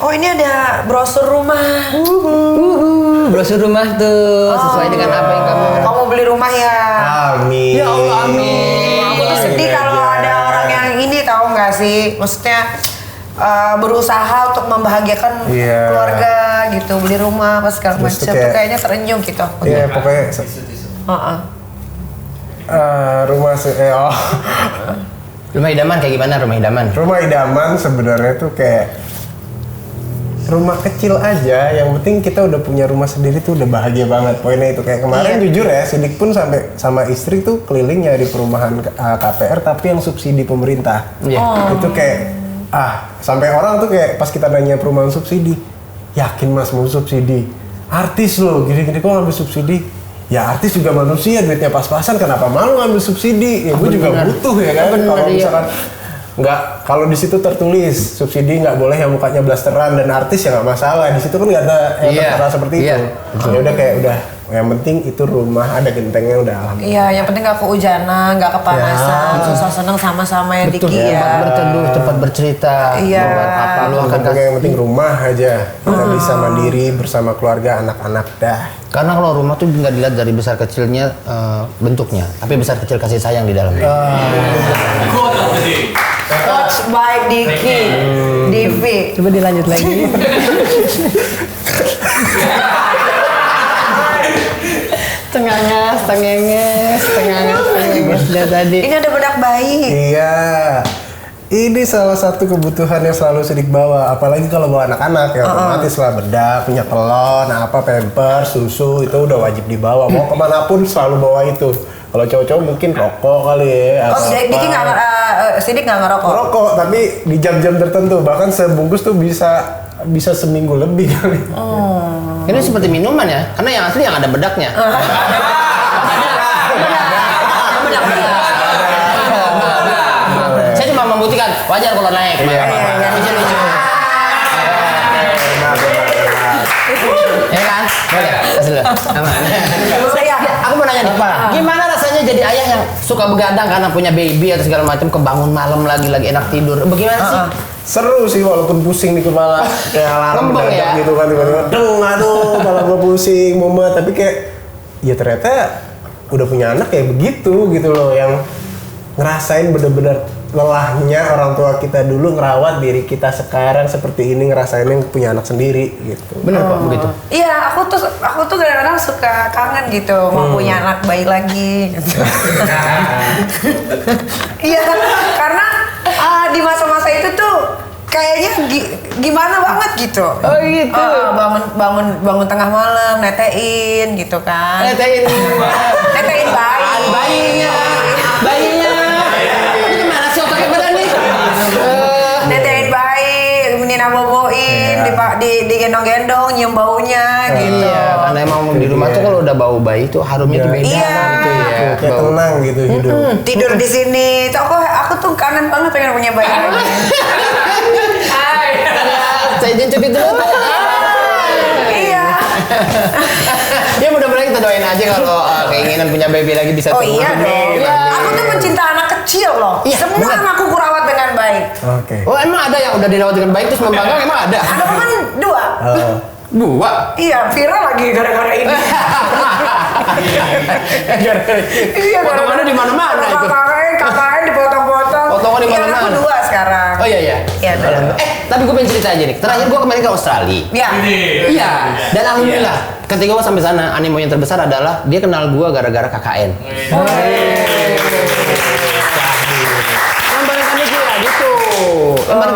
S2: Oh, ini ada brosur rumah.
S1: Brosur rumah tuh sesuai dengan apa yang kamu.
S2: Kamu beli rumah ya?
S5: Amin.
S1: Ya Allah, amin.
S2: Aku tuh sedih kalau ada orang yang ini, tahu nggak sih? Maksudnya berusaha untuk membahagiakan
S5: Iya.
S2: keluarga gitu, beli rumah apa segala
S5: Terus tuh
S2: macam. Tuh
S5: kayak-
S2: kayaknya terenyuh gitu.
S5: Iya, pokoknya
S2: Heeh.
S5: rumah
S1: Rumah idaman kayak gimana rumah idaman?
S5: rumah idaman sebenarnya tuh kayak rumah kecil aja, yang penting kita udah punya rumah sendiri tuh udah bahagia banget. Poinnya itu kayak kemarin
S2: Iya.
S5: jujur ya, Sidik pun sampai sama istri tuh keliling nyari perumahan KPR tapi yang subsidi pemerintah.
S1: Iya.
S5: Itu kayak sampai orang tuh kayak pas kita nanya perumahan subsidi, yakin Mas mau subsidi? Artis loh, gini-gini kok ngambil subsidi? Ya artis juga manusia, duitnya pas-pasan, kenapa malu ngambil subsidi? Ya gue juga
S1: Bener.
S5: butuh ya kan.
S1: Bener,
S5: Kalau
S1: iya.
S5: misalkan nggak, kalau di situ tertulis subsidi nggak boleh yang mukanya blasteran dan artis ya nggak masalah. Di situ kan nggak ada yang
S1: Iya.
S5: tertera seperti
S1: Iya,
S5: itu. Ya udah kayak udah, yang penting itu rumah ada gentengnya udah alhamdulillah.
S2: Iya, yang penting nggak kehujanan, nggak kepanasan,
S5: Ya.
S2: susah seneng sama-sama ya
S5: Betul,
S2: Diki
S1: Tempat
S2: ya.
S1: berteduh, tempat bercerita.
S2: Iya.
S1: Buat apa lu akan
S5: Pokoknya yang penting rumah aja, kita bisa mandiri bersama keluarga anak-anak dah.
S1: Karena kalau rumah tuh nggak dilihat dari besar kecilnya bentuknya, tapi besar kecil kasih sayang di dalamnya.
S2: Coach by Diki, Divi.
S1: Coba dilanjut lagi. Tengangas, tengenges, tengangas, tengenges dari tadi.
S2: Ini ada bedak bayi.
S5: Iya. Ini salah satu kebutuhan yang selalu Sidik bawa, apalagi kalau bawa anak-anak ya otomatis lah bedak, minyak telon, apa pampers, susu itu udah wajib dibawa. Mau kemanapun selalu bawa itu. Kalau cowok-cowok mungkin rokok kali ya.
S2: Oh,
S5: atau
S2: Diki
S5: apa.
S2: nggak Sidik nggak ngerokok.
S5: Rokok, tapi di jam-jam tertentu, bahkan sebungkus tuh bisa seminggu lebih kali.
S1: Ini seperti minuman ya, karena yang asli yang ada bedaknya. Saya cuma membuktikan, wajar kalau naik.
S5: Iya.
S1: Lucu-lucu. Ya kan? Boleh? Kasih dulu. Aman.
S2: Saya.
S1: Aku mau nanya nih, gimana rasanya jadi ayah yang suka begadang karena punya baby atau segala macam, kebangun malam lagi enak tidur? Bagaimana sih?
S5: Seru sih walaupun pusing di kepala kayak alarm
S1: Lembeng
S5: mendadak
S1: ya?
S5: gitu kan tiba-tiba deng, aduh kepala gue pusing mumet, tapi kayak ya ternyata udah punya anak kayak begitu gitu loh, yang ngerasain bener-bener lelahnya orang tua kita dulu ngerawat diri kita sekarang seperti ini, ngerasain yang punya anak sendiri gitu.
S1: Bener Pak, begitu.
S2: Iya, aku tuh kadang-kadang suka kangen gitu, mau punya anak bayi lagi. Gitu. Iya, karena di masa-masa itu tuh kayaknya gimana banget gitu.
S1: Oh gitu.
S2: Bangun tengah malam, netein gitu kan.
S1: Netein
S2: Netein bayi.
S1: Bayinya. Ini gimana sih otaknya pada nih?
S2: Netein bayi, Nina boboin, digendong-gendong, nyium baunya gitu.
S1: Iya, karena emang di rumah tuh kalau udah bau bayi tuh harumnya tuh beda
S2: Iya.
S1: gitu ya.
S5: Kayak
S1: Bau.
S5: tenang gitu hidup.
S2: Tidur di sini. Tuh aku tuh kangen banget pengen punya bayi lagi.
S1: Saya izin cuti dulu.
S2: Iya.
S1: Ya mudah-mudahan kita doain aja kalau keinginan punya baby lagi bisa
S2: Oh iya dong.
S1: Iya.
S2: Aku tuh pencinta anak kecil loh.
S1: Iya,
S2: Semua
S1: benar.
S2: anakku kurawat dengan baik.
S5: Oke.
S1: Oh emang ada yang udah dirawat dengan baik terus membanggang emang ada?
S2: Anakku kan 2.
S1: Dua.
S2: Iya, viral lagi gara-gara ini. Iya,
S1: Potongannya di mana-mana itu.
S2: Kakaknya dipotong-potong.
S1: Potongan di
S2: Iya,
S1: mana-mana.
S2: anakku 2 sekarang.
S1: Oh iya iya.
S2: Iya, benar.
S1: Tapi gue pengen cerita aja nih. Terakhir gue kemarin ke Australia.
S2: Iya.
S1: Iya. Dan alhamdulillah, ketika gue sampai sana, animonya terbesar adalah dia kenal gue gara-gara KKN. Lembaran Kaniki ya gitu. Lembaran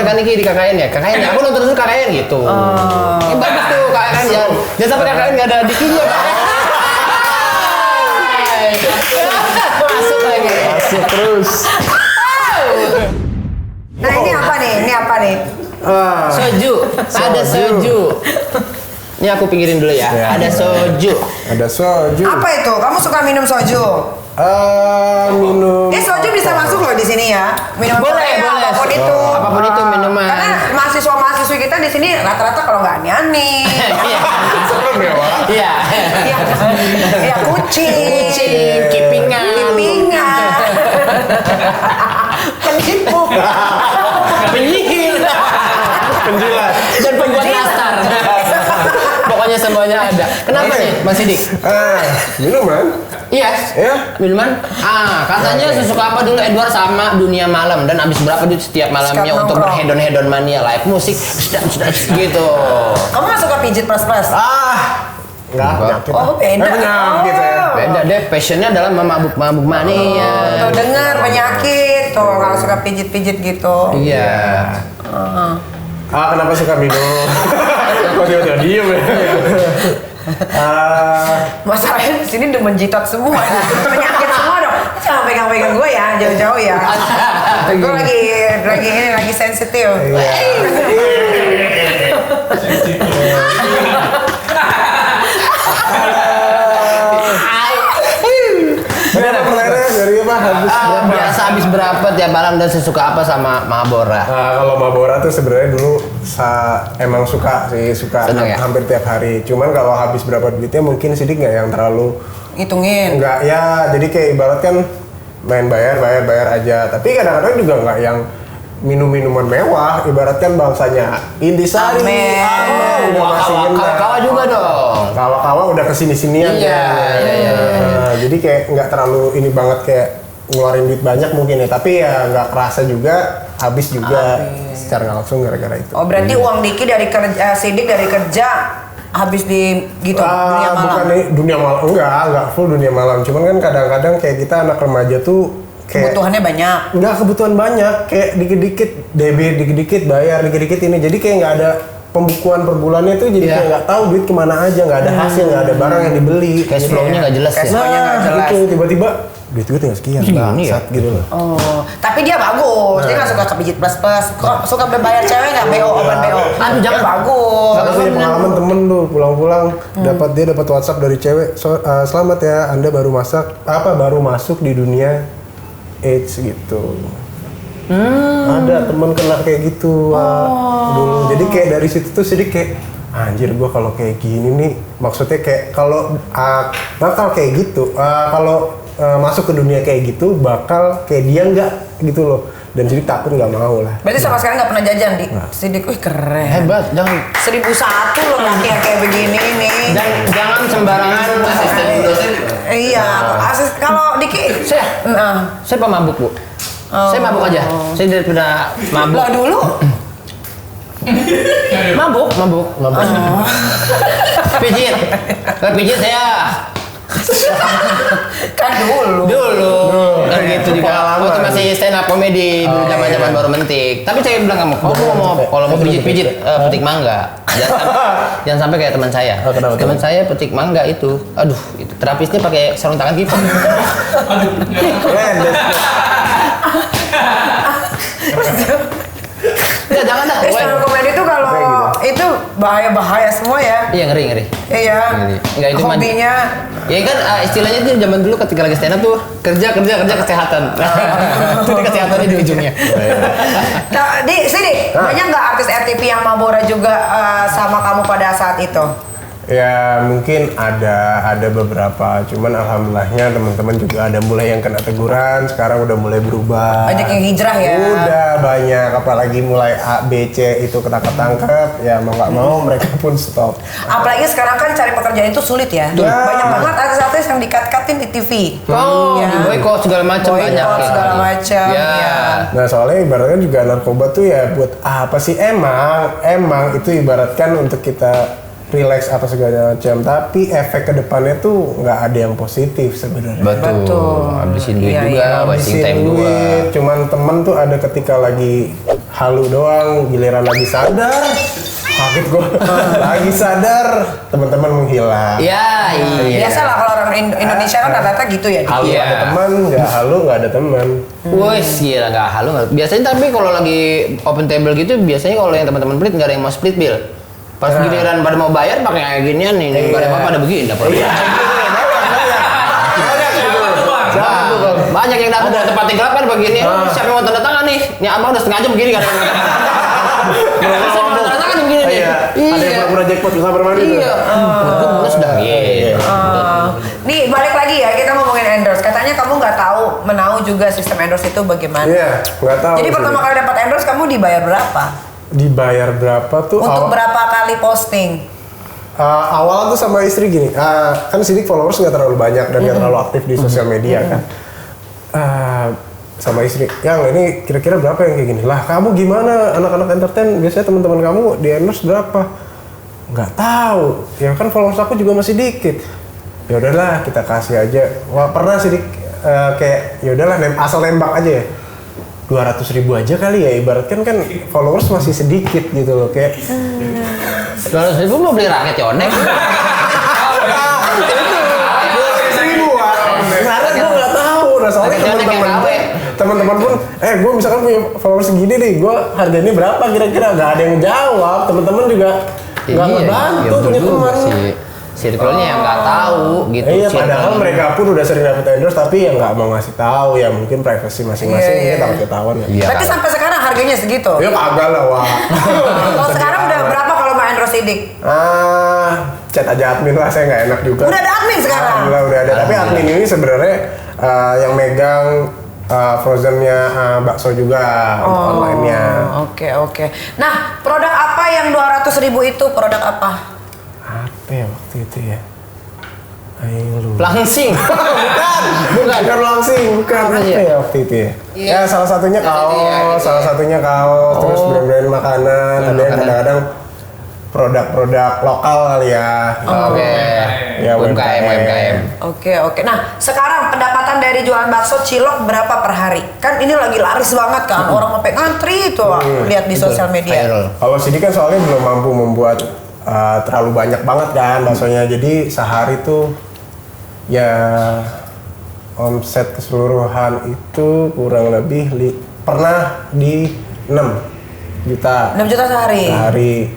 S1: Kaniki di KKN ya. KKN ya. Aku nonton dulu KKN gitu. Bagus tuh KKN ya. Jangan sampai KKN nggak ada dikinya. Masuk lagi.
S5: Masuk terus.
S2: Nah ini apa nih? Ini apa nih?
S1: Soju. Ada soju. Ini aku pinggirin dulu ya.
S5: Ya.
S1: Ada soju.
S5: Ada soju.
S2: Apa itu? Kamu suka minum soju?
S5: Minum.
S2: Soju bisa masuk loh di sini ya. Minuman
S1: Boleh,
S2: Korea,
S1: boleh.
S2: apapun itu.
S1: Apapun itu minuman.
S2: Karena mahasiswa-mahasiswi kita di sini rata-rata kalau nggak aneh-aneh.
S5: Serem ya, Wak?
S1: Iya.
S2: Ya kucing.
S1: Kucing, kipingan.
S2: Penipu.
S1: Penyihir.
S5: Penjilat.
S1: Dan pembuat nastar. Pokoknya semuanya ada. Kenapa nih, Mas Sidik?
S5: Minuman.
S1: Iya.
S5: Ya.
S1: Minuman? Katanya sesuka apa dulu Edward sama dunia malam dan habis berapa duit setiap malamnya
S2: Sekarang
S1: untuk
S2: nongkrong.
S1: berhedon-hedon mania live musik gitu.
S2: Kamu nggak suka pijit plus-plus?
S5: Enggak, penyakit.
S2: Oh beda.
S5: Penyakit ya.
S1: Beda deh, passionnya adalah memabuk-mabuk mania.
S2: Tuh dengar penyakit tuh kalau suka pijit-pijit gitu.
S1: Iya.
S5: Kenapa suka minum? Kok tiba-tiba diem ya?
S2: Masalahnya di sini udah menjitot semua, penyakit semua dong. Jangan pegang-pegang gue ya, jauh-jauh ya. Gue lagi sensitif.
S5: Ada pertanyaannya dari apa? Habis berapa?
S1: Biasa habis berapa tiap malam dan sesuka apa sama Marlboro?
S5: Kalau Marlboro tuh sebenarnya dulu emang suka
S1: Seneng ya?
S5: hampir tiap hari. Cuman kalau habis berapa duitnya mungkin Sidik nggak yang terlalu
S2: Ngitungin.
S5: nggak ya. Jadi kayak ibarat kan main bayar aja. Tapi kadang-kadang juga nggak yang minum-minuman mewah. Ibarat kan bangsanya Intisari.
S2: Amin.
S1: Kawa juga dong.
S5: Kawa udah kesini-sinian.
S1: Iya.
S5: Jadi kayak nggak terlalu ini banget kayak ngeluarin duit banyak mungkin ya. Tapi ya nggak kerasa juga habis juga secara nggak langsung gara-gara itu.
S2: Oh berarti uang Diki dari kerja, Sidik dari kerja habis di gitu dunia malam.
S5: Bukan dunia malam, enggak full dunia malam. Cuman kan kadang-kadang kayak kita anak remaja tuh kayak
S2: Kebutuhannya banyak.
S5: enggak kebutuhan banyak, kayak dikit-dikit debit, dikit-dikit bayar, dikit-dikit ini. Jadi kayak nggak ada pembukuan per bulannya tuh jadi
S1: Iya.
S5: kayak nggak tahu duit kemana aja, nggak ada hasil, nggak ada barang yang dibeli.
S1: Cash flow-nya nggak jelas ya.
S2: Cash flow-nya nggak jelas.
S5: Itu tiba-tiba duit gue tinggal sekian,
S1: Ini ya?
S5: bangsat gitu loh.
S2: Oh, tapi dia bagus. Dia nggak suka kepijit plus-plus. Kok suka bayar cewek nggak BO, open BO?
S1: Aduh, jangan.
S2: Dia bagus.
S5: Aku punya pengalaman temen tuh pulang-pulang dia dapat WhatsApp dari cewek, selamat ya Anda baru masuk di dunia AIDS gitu. Ada temen kena kayak gitu dulu. Jadi kayak dari situ tuh sedikit kayak anjir gua kalau kayak gini nih, maksudnya kayak kalau bakal kayak gitu, kalau masuk ke dunia kayak gitu bakal kayak dia nggak gitu loh. Dan jadi takut nggak mau lah.
S2: Berarti sama sekali nggak pernah jajan di Sidik. Wih keren.
S1: Hebat, jangan
S2: 1001 loh laki yang kayak begini nih.
S1: jangan sembarangan asisten dosen.
S2: Iya, kalau Diki,
S1: Saya pemabuk, Bu. Saya mabuk aja. Saya daripada mabuk.
S2: Lah dulu.
S1: Mabuk. Pijit saya
S2: Kan dulu.
S1: kan gitu juga. Waktu masih stand up comedy dulu zaman-zaman baru mentik. Tapi saya bilang kamu mau kalau mau pijit petik mangga. Jangan sampai kayak teman saya. Teman saya petik mangga itu. Aduh, itu terapisnya pakai sarung tangan kipas. Enggak, jangan dah.
S2: Stand up comedy itu kalau itu bahaya semua ya.
S1: Iya, ngeri.
S2: Iya.
S1: Enggak itu
S2: hobinya.
S1: Ya kan istilahnya tuh zaman dulu ketika lagi stand up tuh kerja kesehatan. Itu di kesehatannya di ujungnya.
S2: Nah, di sini banyak nggak artis RTV yang Marlboro juga sama kamu pada saat itu?
S5: Ya mungkin ada beberapa, cuman alhamdulillahnya teman-teman juga ada mulai yang kena teguran, sekarang udah mulai berubah.
S2: Banyak yang hijrah ya.
S5: Udah banyak, apalagi mulai A, B, C itu ketangkep-tangkep, ya mau nggak mau mereka pun stop.
S2: Apalagi sekarang kan cari pekerjaan itu sulit ya. Banyak banget artis-artis yang dikat-katin di TV.
S1: Di boykot segala macam banyak.
S2: Boykot segala macam.
S1: Ya.
S5: Nah soalnya ibaratnya juga narkoba tuh ya buat apa sih, emang itu ibaratkan untuk kita relax apa segala macam, tapi efek kedepannya tuh nggak ada yang positif sebenarnya.
S1: Betul. Habisin duit
S2: Iya,
S1: juga, wasting
S5: Habisin
S1: time
S5: duit,
S1: juga.
S5: cuman temen tuh ada ketika lagi halu doang, giliran lagi sadar, kaget gue, lagi sadar, teman-teman menghilang.
S1: Ya, iya.
S2: Biasalah kalau orang Indonesia kan rata-rata gitu ya.
S5: Halu
S1: Iya.
S5: ada teman, nggak halu nggak ada teman.
S1: Wih, gila nggak halu nggak. Biasanya tapi kalau lagi open table gitu, biasanya kalau yang teman-teman pelit nggak ada yang mau split bill. Pas giliran pada mau bayar pakai kayak ginian nih, nggak ada apa-apa ada begini dapur. Banyak yang datang dari tempat yang gelap kan begini. Siapa yang mau tanda tangan nih? Ini abang udah setengah jam begini kan. Siapa yang mau tanda tangan begini nih?
S5: Ada yang pura-pura jackpot di kamar mandi tuh.
S1: Iya. Untung sudah gitu.
S2: Nih balik lagi ya, kita ngomongin endorse. Katanya kamu nggak tahu menau juga sistem endorse itu bagaimana.
S5: Iya, nggak tahu.
S2: Jadi pertama kali dapat endorse kamu dibayar berapa?
S5: Dibayar berapa tuh?
S2: Untuk berapa kali posting?
S5: Awalnya tuh sama istri gini, kan Sidik followers nggak terlalu banyak dan nggak terlalu aktif di sosial media kan. Sama istri, yang ini kira-kira berapa yang kayak gini? Lah kamu gimana anak-anak entertain biasanya teman-teman kamu di endorse berapa? Nggak tahu, ya kan followers aku juga masih dikit. Ya udahlah kita kasih aja. Wah pernah Sidik kayak ya udahlah asal nembak aja ya. 200.000 aja kali ya, ibaratkan kan followers masih sedikit gitu loh kayak
S1: 200.000 mau beli raket yonek.
S5: 200.000 karena gue nggak tahu, nah soalnya teman-teman pun, gue misalkan punya followers segini nih, gue harganya berapa kira-kira, nggak ada yang jawab, teman-teman juga nggak ngebantu punya teman.
S1: Circle-nya yang nggak tahu gitu.
S5: Iya, padahal mereka pun udah sering dapet endorse tapi ya nggak mau ngasih tahu ya mungkin privasi masing-masing mungkin takut ketahuan ya.
S1: Iya.
S2: Berarti sampai sekarang harganya segitu?
S5: Ya kagak lah wah.
S2: Kalau sekarang udah berapa kalau mau endorse Sidik?
S5: Chat aja admin lah, saya nggak enak juga.
S2: Udah ada admin sekarang?
S5: Alhamdulillah udah ada, tapi admin ini sebenarnya yang megang frozennya bakso juga untuk online-nya.
S2: Oke. Nah, produk apa yang 200.000 itu? Produk apa?
S5: Apa ya waktu itu ya? Ayo lu.
S1: Langsing.
S5: Bukan langsing, bukan. Apa ya waktu itu ya? Ya salah satunya kaos, terus brand-brand makanan, ada yang kadang-kadang produk-produk lokal kali ya.
S1: Oke.
S5: Ya
S1: UMKM.
S2: Oke. Nah, sekarang pendapatan dari jualan bakso cilok berapa per hari? Kan ini lagi laris banget kan, orang sampai ngantri tuh lihat di sosial media.
S1: Viral.
S5: Kalau Sidik kan soalnya belum mampu membuat terlalu banyak banget kan baksonya, jadi sehari tuh ya omset keseluruhan itu kurang lebih pernah di 6 juta.
S2: 6 juta sehari?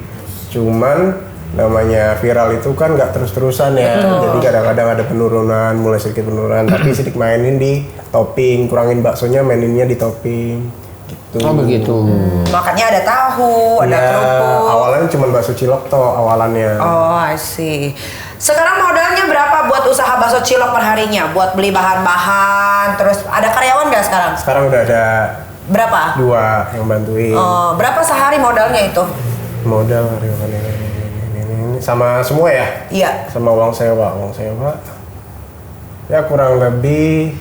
S5: Cuman namanya viral itu kan nggak terus-terusan ya, jadi kadang-kadang ada penurunan, mulai sedikit penurunan, tapi Sidik mainin di topping, kurangin baksonya maininnya di topping gitu.
S1: Oh begitu.
S2: Makanya ada tahu, ada kerupuk.
S5: Awalnya cuma bakso cilok toh awalannya.
S2: Oh, I see. Sekarang modalnya berapa buat usaha bakso cilok perharinya? Buat beli bahan-bahan, terus ada karyawan nggak sekarang?
S5: Sekarang udah ada
S2: Berapa?
S5: 2 yang bantuin.
S2: Oh, berapa sehari modalnya itu?
S5: Modal ini sama semua ya?
S2: Iya.
S5: Sama uang sewa ya kurang lebih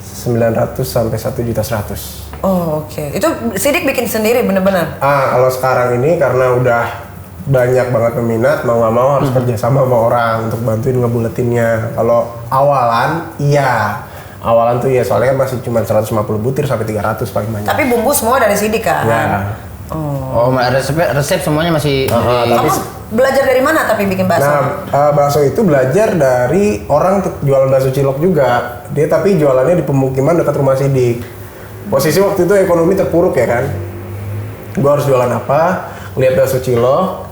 S5: 900 sampai 1.100.000.
S2: Oh, oke. Itu Sidik bikin sendiri bener-bener?
S5: Kalau sekarang ini karena udah banyak banget peminat, mau nggak mau harus kerja sama orang untuk bantuin ngebuletinnya. Kalau awalan tuh ya soalnya masih cuma 150 butir sampai 300 paling banyak.
S2: Tapi bumbu semua dari Sidik kan?
S5: Ya.
S1: Oh, resep semuanya masih.
S2: Kamu belajar dari mana tapi bikin bakso?
S5: Nah, bakso itu belajar dari orang jualan bakso cilok juga. Dia tapi jualannya di pemukiman dekat rumah Sidik. Posisi waktu itu ekonomi terpuruk ya kan. Gua harus jualan apa? Lihat bakso cilok.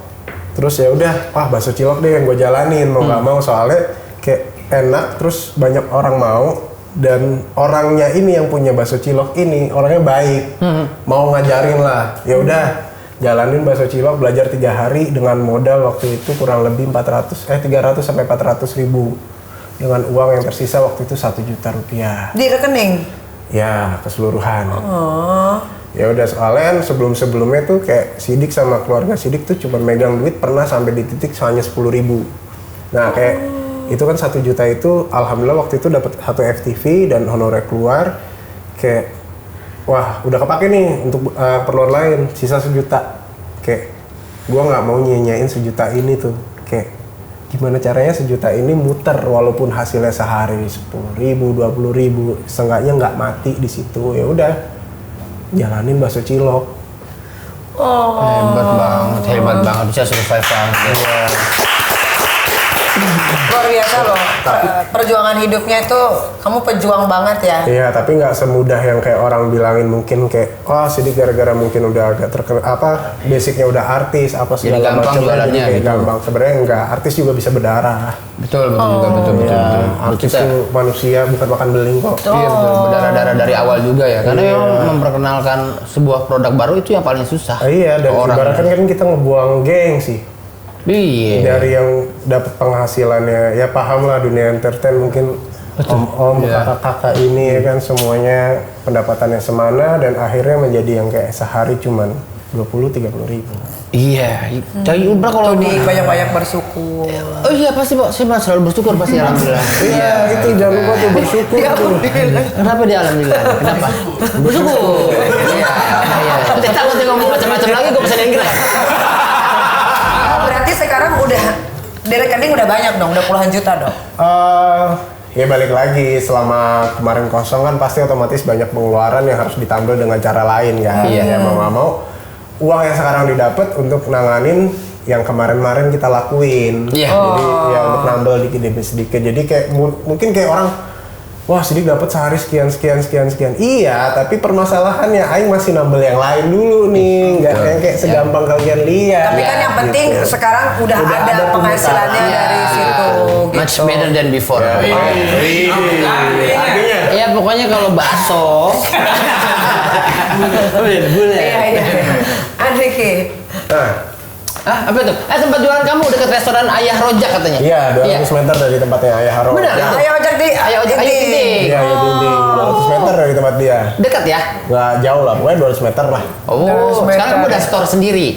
S5: Terus ya udah, bakso cilok deh yang gue jalanin mau nggak mau soalnya kayak enak, terus banyak orang mau dan orangnya ini yang punya bakso cilok ini orangnya baik, mau ngajarin lah. Ya udah, jalanin bakso cilok, belajar 3 hari dengan modal waktu itu kurang lebih 300 sampai 400.000 dengan uang yang tersisa waktu itu 1 juta rupiah.
S2: Di rekening?
S5: Ya keseluruhan. Ya udah soalnya sebelumnya tuh kayak Sidik sama keluarga Sidik tuh cuma megang duit pernah sampai di titik hanya 10.000. Nah kayak itu kan 1 juta itu alhamdulillah waktu itu dapat 1 FTV dan honorer keluar kayak wah udah kepake nih untuk keperluan lain, sisa 1 juta. Kayak gua nggak mau nyanyain 1 juta ini tuh, kayak gimana caranya 1 juta ini muter walaupun hasilnya sehari 10.000, 20.000, seenggaknya nggak mati di situ. Ya udah jalanin bakso cilok.
S1: Hebat banget bisa survive banget.
S5: Iya.
S2: Luar biasa loh. Perjuangan hidupnya itu kamu pejuang banget ya.
S5: Iya, tapi nggak semudah yang kayak orang bilangin, mungkin kayak Sidik gara-gara mungkin udah agak terkenal basicnya udah artis apa
S1: Jadi
S5: segala
S1: gampang
S5: macam
S1: jualannya
S5: kayak
S1: gitu.
S5: gampang. Sebenarnya enggak, artis juga bisa berdarah.
S1: Betul juga betul.
S5: Artis tuh manusia bukan makan beling kok.
S1: Iya betul, berdarah-darah dari awal juga ya. Karena memang memperkenalkan sebuah produk baru itu yang paling susah.
S5: Iya, dan ibaratkan kan kita ngebuang geng sih.
S1: Iya.
S5: Dari yang dapat penghasilannya, ya paham lah dunia entertain mungkin om-om, kakak-kakak ini ya kan semuanya pendapatannya semana dan akhirnya menjadi yang kayak sehari cuman 20-30 ribu.
S1: Iya. Jadi udah kalau
S2: Di banyak-banyak bersyukur.
S1: Oh iya pasti Pak, saya selalu bersyukur pasti alhamdulillah.
S5: Iya, itu jangan lupa tuh bersyukur tuh.
S1: Kenapa dia alhamdulillah? Kenapa? Bersyukur. Iya. Nanti takut dia ngomong macam-macam lagi gue pesenin Grab.
S2: Berarti sekarang udah di rekening udah banyak dong, udah puluhan juta dong.
S5: Ya balik lagi, selama kemarin kosong kan pasti otomatis banyak pengeluaran yang harus ditambal dengan cara lain kan.
S1: Iya.
S5: Ya mau nggak mau uang yang sekarang didapat untuk nanganin yang kemarin-kemarin kita lakuin.
S1: Iya.
S5: Jadi ya untuk nambal dikit demi sedikit. Jadi kayak mungkin kayak orang, wah Sidik dapat sehari sekian. Iya, tapi permasalahannya Aing masih nambal yang lain dulu nih, nggak yang kayak segampang kalian lihat.
S2: Tapi kan yang penting
S5: gitu.
S2: sekarang udah ada penghasilannya
S1: Iya.
S2: dari situ.
S1: Much
S2: gitu.
S1: better than before.
S5: Artinya
S1: Ya pokoknya kalau bakso. Boleh.
S2: Iya. Ada Ki.
S1: Apa itu? Tempat jualan kamu dekat restoran Ayah Rojak katanya.
S5: Iya, 200 meter dari tempatnya Ayah Haro.
S1: Benar.
S5: Ya.
S2: Ayo ojek di.
S1: Ayah Ojak Ayah Tinting.
S5: Iya, ya dinding 200 meter dari tempat dia.
S1: Dekat ya?
S5: Nggak jauh lah, pokoknya 200 meter lah.
S1: Oh,
S2: 200 meter.
S1: sekarang kamu udah store sendiri.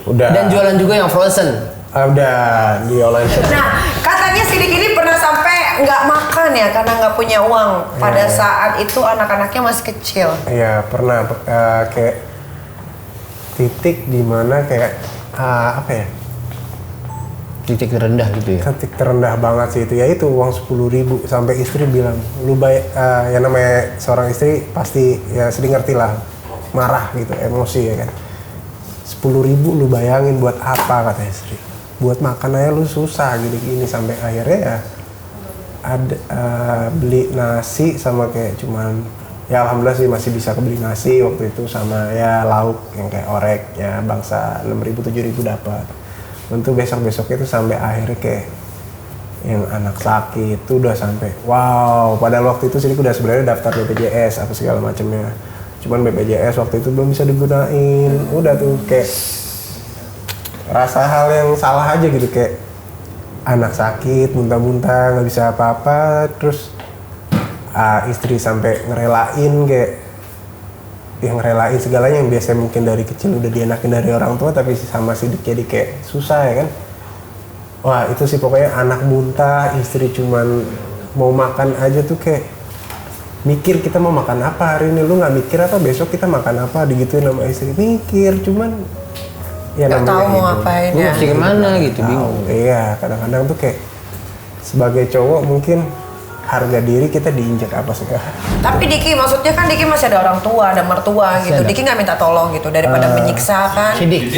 S5: Udah.
S1: Dan jualan juga yang frozen.
S5: Udah di online shop.
S2: Nah, katanya Sidik ini pernah sampai nggak makan ya karena nggak punya uang. Pada saat itu anak-anaknya masih kecil.
S5: Iya, pernah kayak titik di mana kayak apa ya?
S1: Titik terendah gitu ya.
S5: Titik terendah banget sih itu. Ya itu uang 10.000 sampai istri bilang, "Lu yang namanya seorang istri pasti ya sedih ngerti lah. Marah gitu, emosi ya kan. 10.000 lu bayangin buat apa kata istri? Buat makan aja lu susah gini-gini sampai akhirnya ya ada beli nasi sama kayak cuman ya alhamdulillah sih masih bisa kebeli nasi waktu itu sama ya lauk yang kayak orek ya bangsa 6.000-7.000 dapat. Untuk besok-besoknya itu sampai akhirnya kayak yang anak sakit itu udah sampai wow, padahal waktu itu sih udah sebenarnya daftar BPJS apa segala macamnya. Cuman BPJS waktu itu belum bisa digunain. Udah tuh kayak rasa hal yang salah aja gitu kayak anak sakit, muntah-muntah, nggak bisa apa-apa, terus istri sampai ngerelain kayak yang ngerelain segalanya yang biasanya mungkin dari kecil udah dienakin dari orang tua tapi sama Sidik jadi kayak susah ya kan. Wah itu sih pokoknya anak muntah, istri cuman mau makan aja tuh kayak mikir kita mau makan apa hari ini, lu nggak mikir apa besok kita makan apa, digituin sama istri, mikir cuman ya
S2: Nggak tahu mau ngapain ya.
S1: Mesti kemana gitu, bingung.
S5: Iya, kadang-kadang tuh kayak sebagai cowok mungkin harga diri kita diinjak apa segala.
S2: Tapi Diki, maksudnya kan Diki masih ada orang tua, ada mertua gitu. Diki nggak minta tolong gitu daripada menyiksa kan.
S1: Sidik.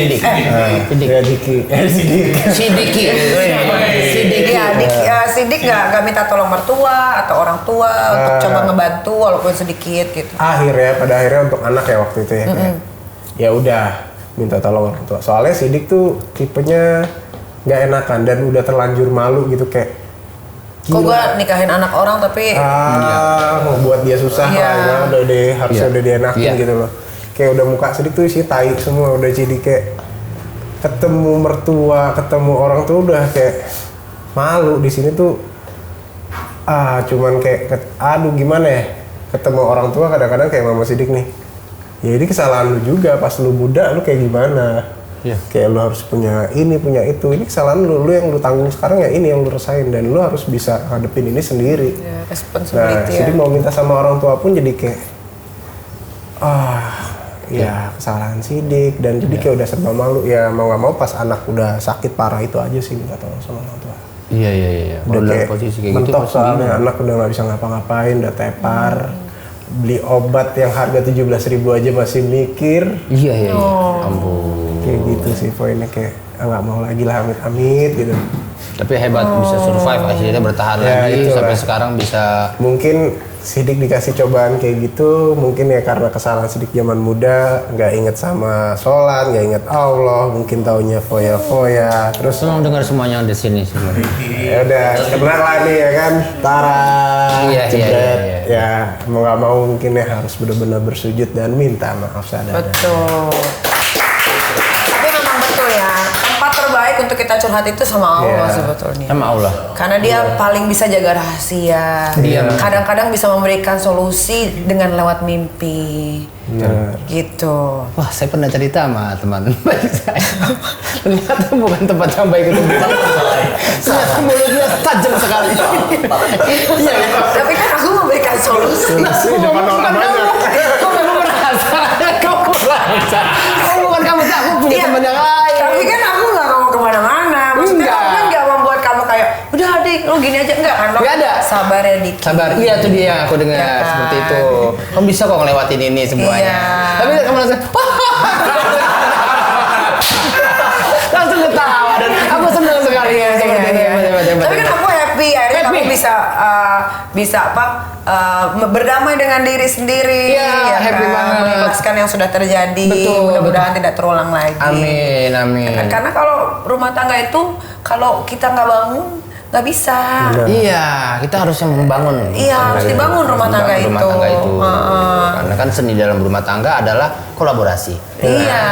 S5: Ya Diki, Sidik.
S1: Sidiki.
S2: Iya, Sidik nggak minta tolong mertua atau orang tua untuk coba ngebantu walaupun sedikit gitu.
S5: Pada akhirnya untuk anak ya waktu itu ya. Kayak, ya udah minta tolong orang tua. Soalnya Sidik tuh tipenya nggak enakan dan udah terlanjur malu gitu kayak.
S2: Kok gue nikahin anak orang tapi
S5: mau buat dia susah lah, udah deh harusnya udah dienakin gitu loh. Kayak udah muka Sidik tuh isi tai semua, udah jadi kayak ketemu mertua, ketemu orang tuh udah kayak malu di sini tuh. Cuman kayak aduh gimana ya, ketemu orang tua kadang-kadang kayak Mama Sidik nih. Ya ini kesalahan lu juga pas lu muda lu kayak gimana? Kayak lu harus punya ini, punya itu. Ini kesalahan lu yang lu tanggung sekarang ya ini yang lu rasain dan lu harus bisa hadepin ini sendiri. Nah, jadi mau minta sama orang tua pun jadi kayak ya kesalahan Sidik dan jadi kayak udah serba malu. Ya mau nggak mau pas anak udah sakit parah itu aja sih minta tolong sama orang tua.
S1: Iya.
S5: Udah kayak
S1: posisi kayak gitu
S5: mentok
S1: pasti
S5: soalnya
S1: bingung.
S5: anak udah nggak bisa ngapa-ngapain, udah tepar. beli obat yang harga 17.000 aja masih mikir.
S1: Iya. Ampun.
S5: Kayak gitu sih poinnya, kayak nggak mau lagi lah, amit-amit gitu.
S1: Tapi hebat bisa survive, akhirnya bertahan
S5: Ya,
S1: lagi
S5: itulah.
S1: sampai sekarang bisa.
S5: Mungkin Sidik dikasih cobaan kayak gitu, mungkin ya karena kesalahan Sidik zaman muda, nggak inget sama sholat, nggak inget Allah, mungkin taunya foya-foya, terus
S1: Tolong dengar semuanya di sini semua.
S5: ya udah kena lah nih ya kan, Tara,
S1: Iya.
S5: ya mau nggak mau mungkin ya harus benar-benar bersujud dan minta maaf seadanya.
S2: Betul. Tapi memang betul ya, tempat terbaik untuk kita curhat itu sama Allah
S5: Iya.
S2: sebetulnya.
S1: Sama Allah.
S2: Karena dia paling bisa jaga rahasia.
S1: Iya.
S2: Kadang-kadang bisa memberikan solusi dengan lewat mimpi.
S5: Benar.
S2: Gitu.
S1: Wah, saya pernah cerita sama teman baik saya. Ternyata bukan tempat yang baik untuk bicara. Ternyata mulutnya tajam sekali. Iya.
S2: Tapi kan aku memberikan solusi.
S5: Solusi depan orang banyak.
S1: Kau memang merasa kamu merasa. Kau bukan kamu aku punya
S2: Iya.
S1: teman yang lain.
S2: Tapi kan aku nggak mau kemana-mana. Maksudnya
S1: Enggak.
S2: aku kan nggak membuat kamu kayak, udah adik, lu gini aja. Enggak kan? Lo
S1: Nggak ada.
S2: Sabar ya Dik.
S1: Sabar, iya tuh dia yang aku dengar
S2: Ya kan?
S1: seperti itu. Kamu bisa kok ngelewatin ini semuanya.
S2: Iya.
S1: Tapi kamu langsung, langsung ketawa dan aku senang sekali ya seperti itu.
S2: Tapi kan aku happy, akhirnya
S1: Happy.
S2: kamu bisa berdamai dengan diri sendiri.
S1: Iya,
S2: ya
S1: happy
S2: kan?
S1: banget.
S2: Mengikhlaskan yang sudah terjadi.
S1: Betul,
S2: Mudah-mudahan tidak terulang lagi.
S1: Amin, amin.
S2: Karena kalau rumah tangga itu kalau kita nggak bangun nggak bisa.
S5: Benar.
S1: Iya, kita harusnya membangun.
S2: Iya, harus dibangun rumah tangga
S1: Membangun
S2: itu.
S1: Rumah tangga itu.
S2: Heeh.
S1: Karena kan seni dalam rumah tangga adalah kolaborasi.
S2: Iya.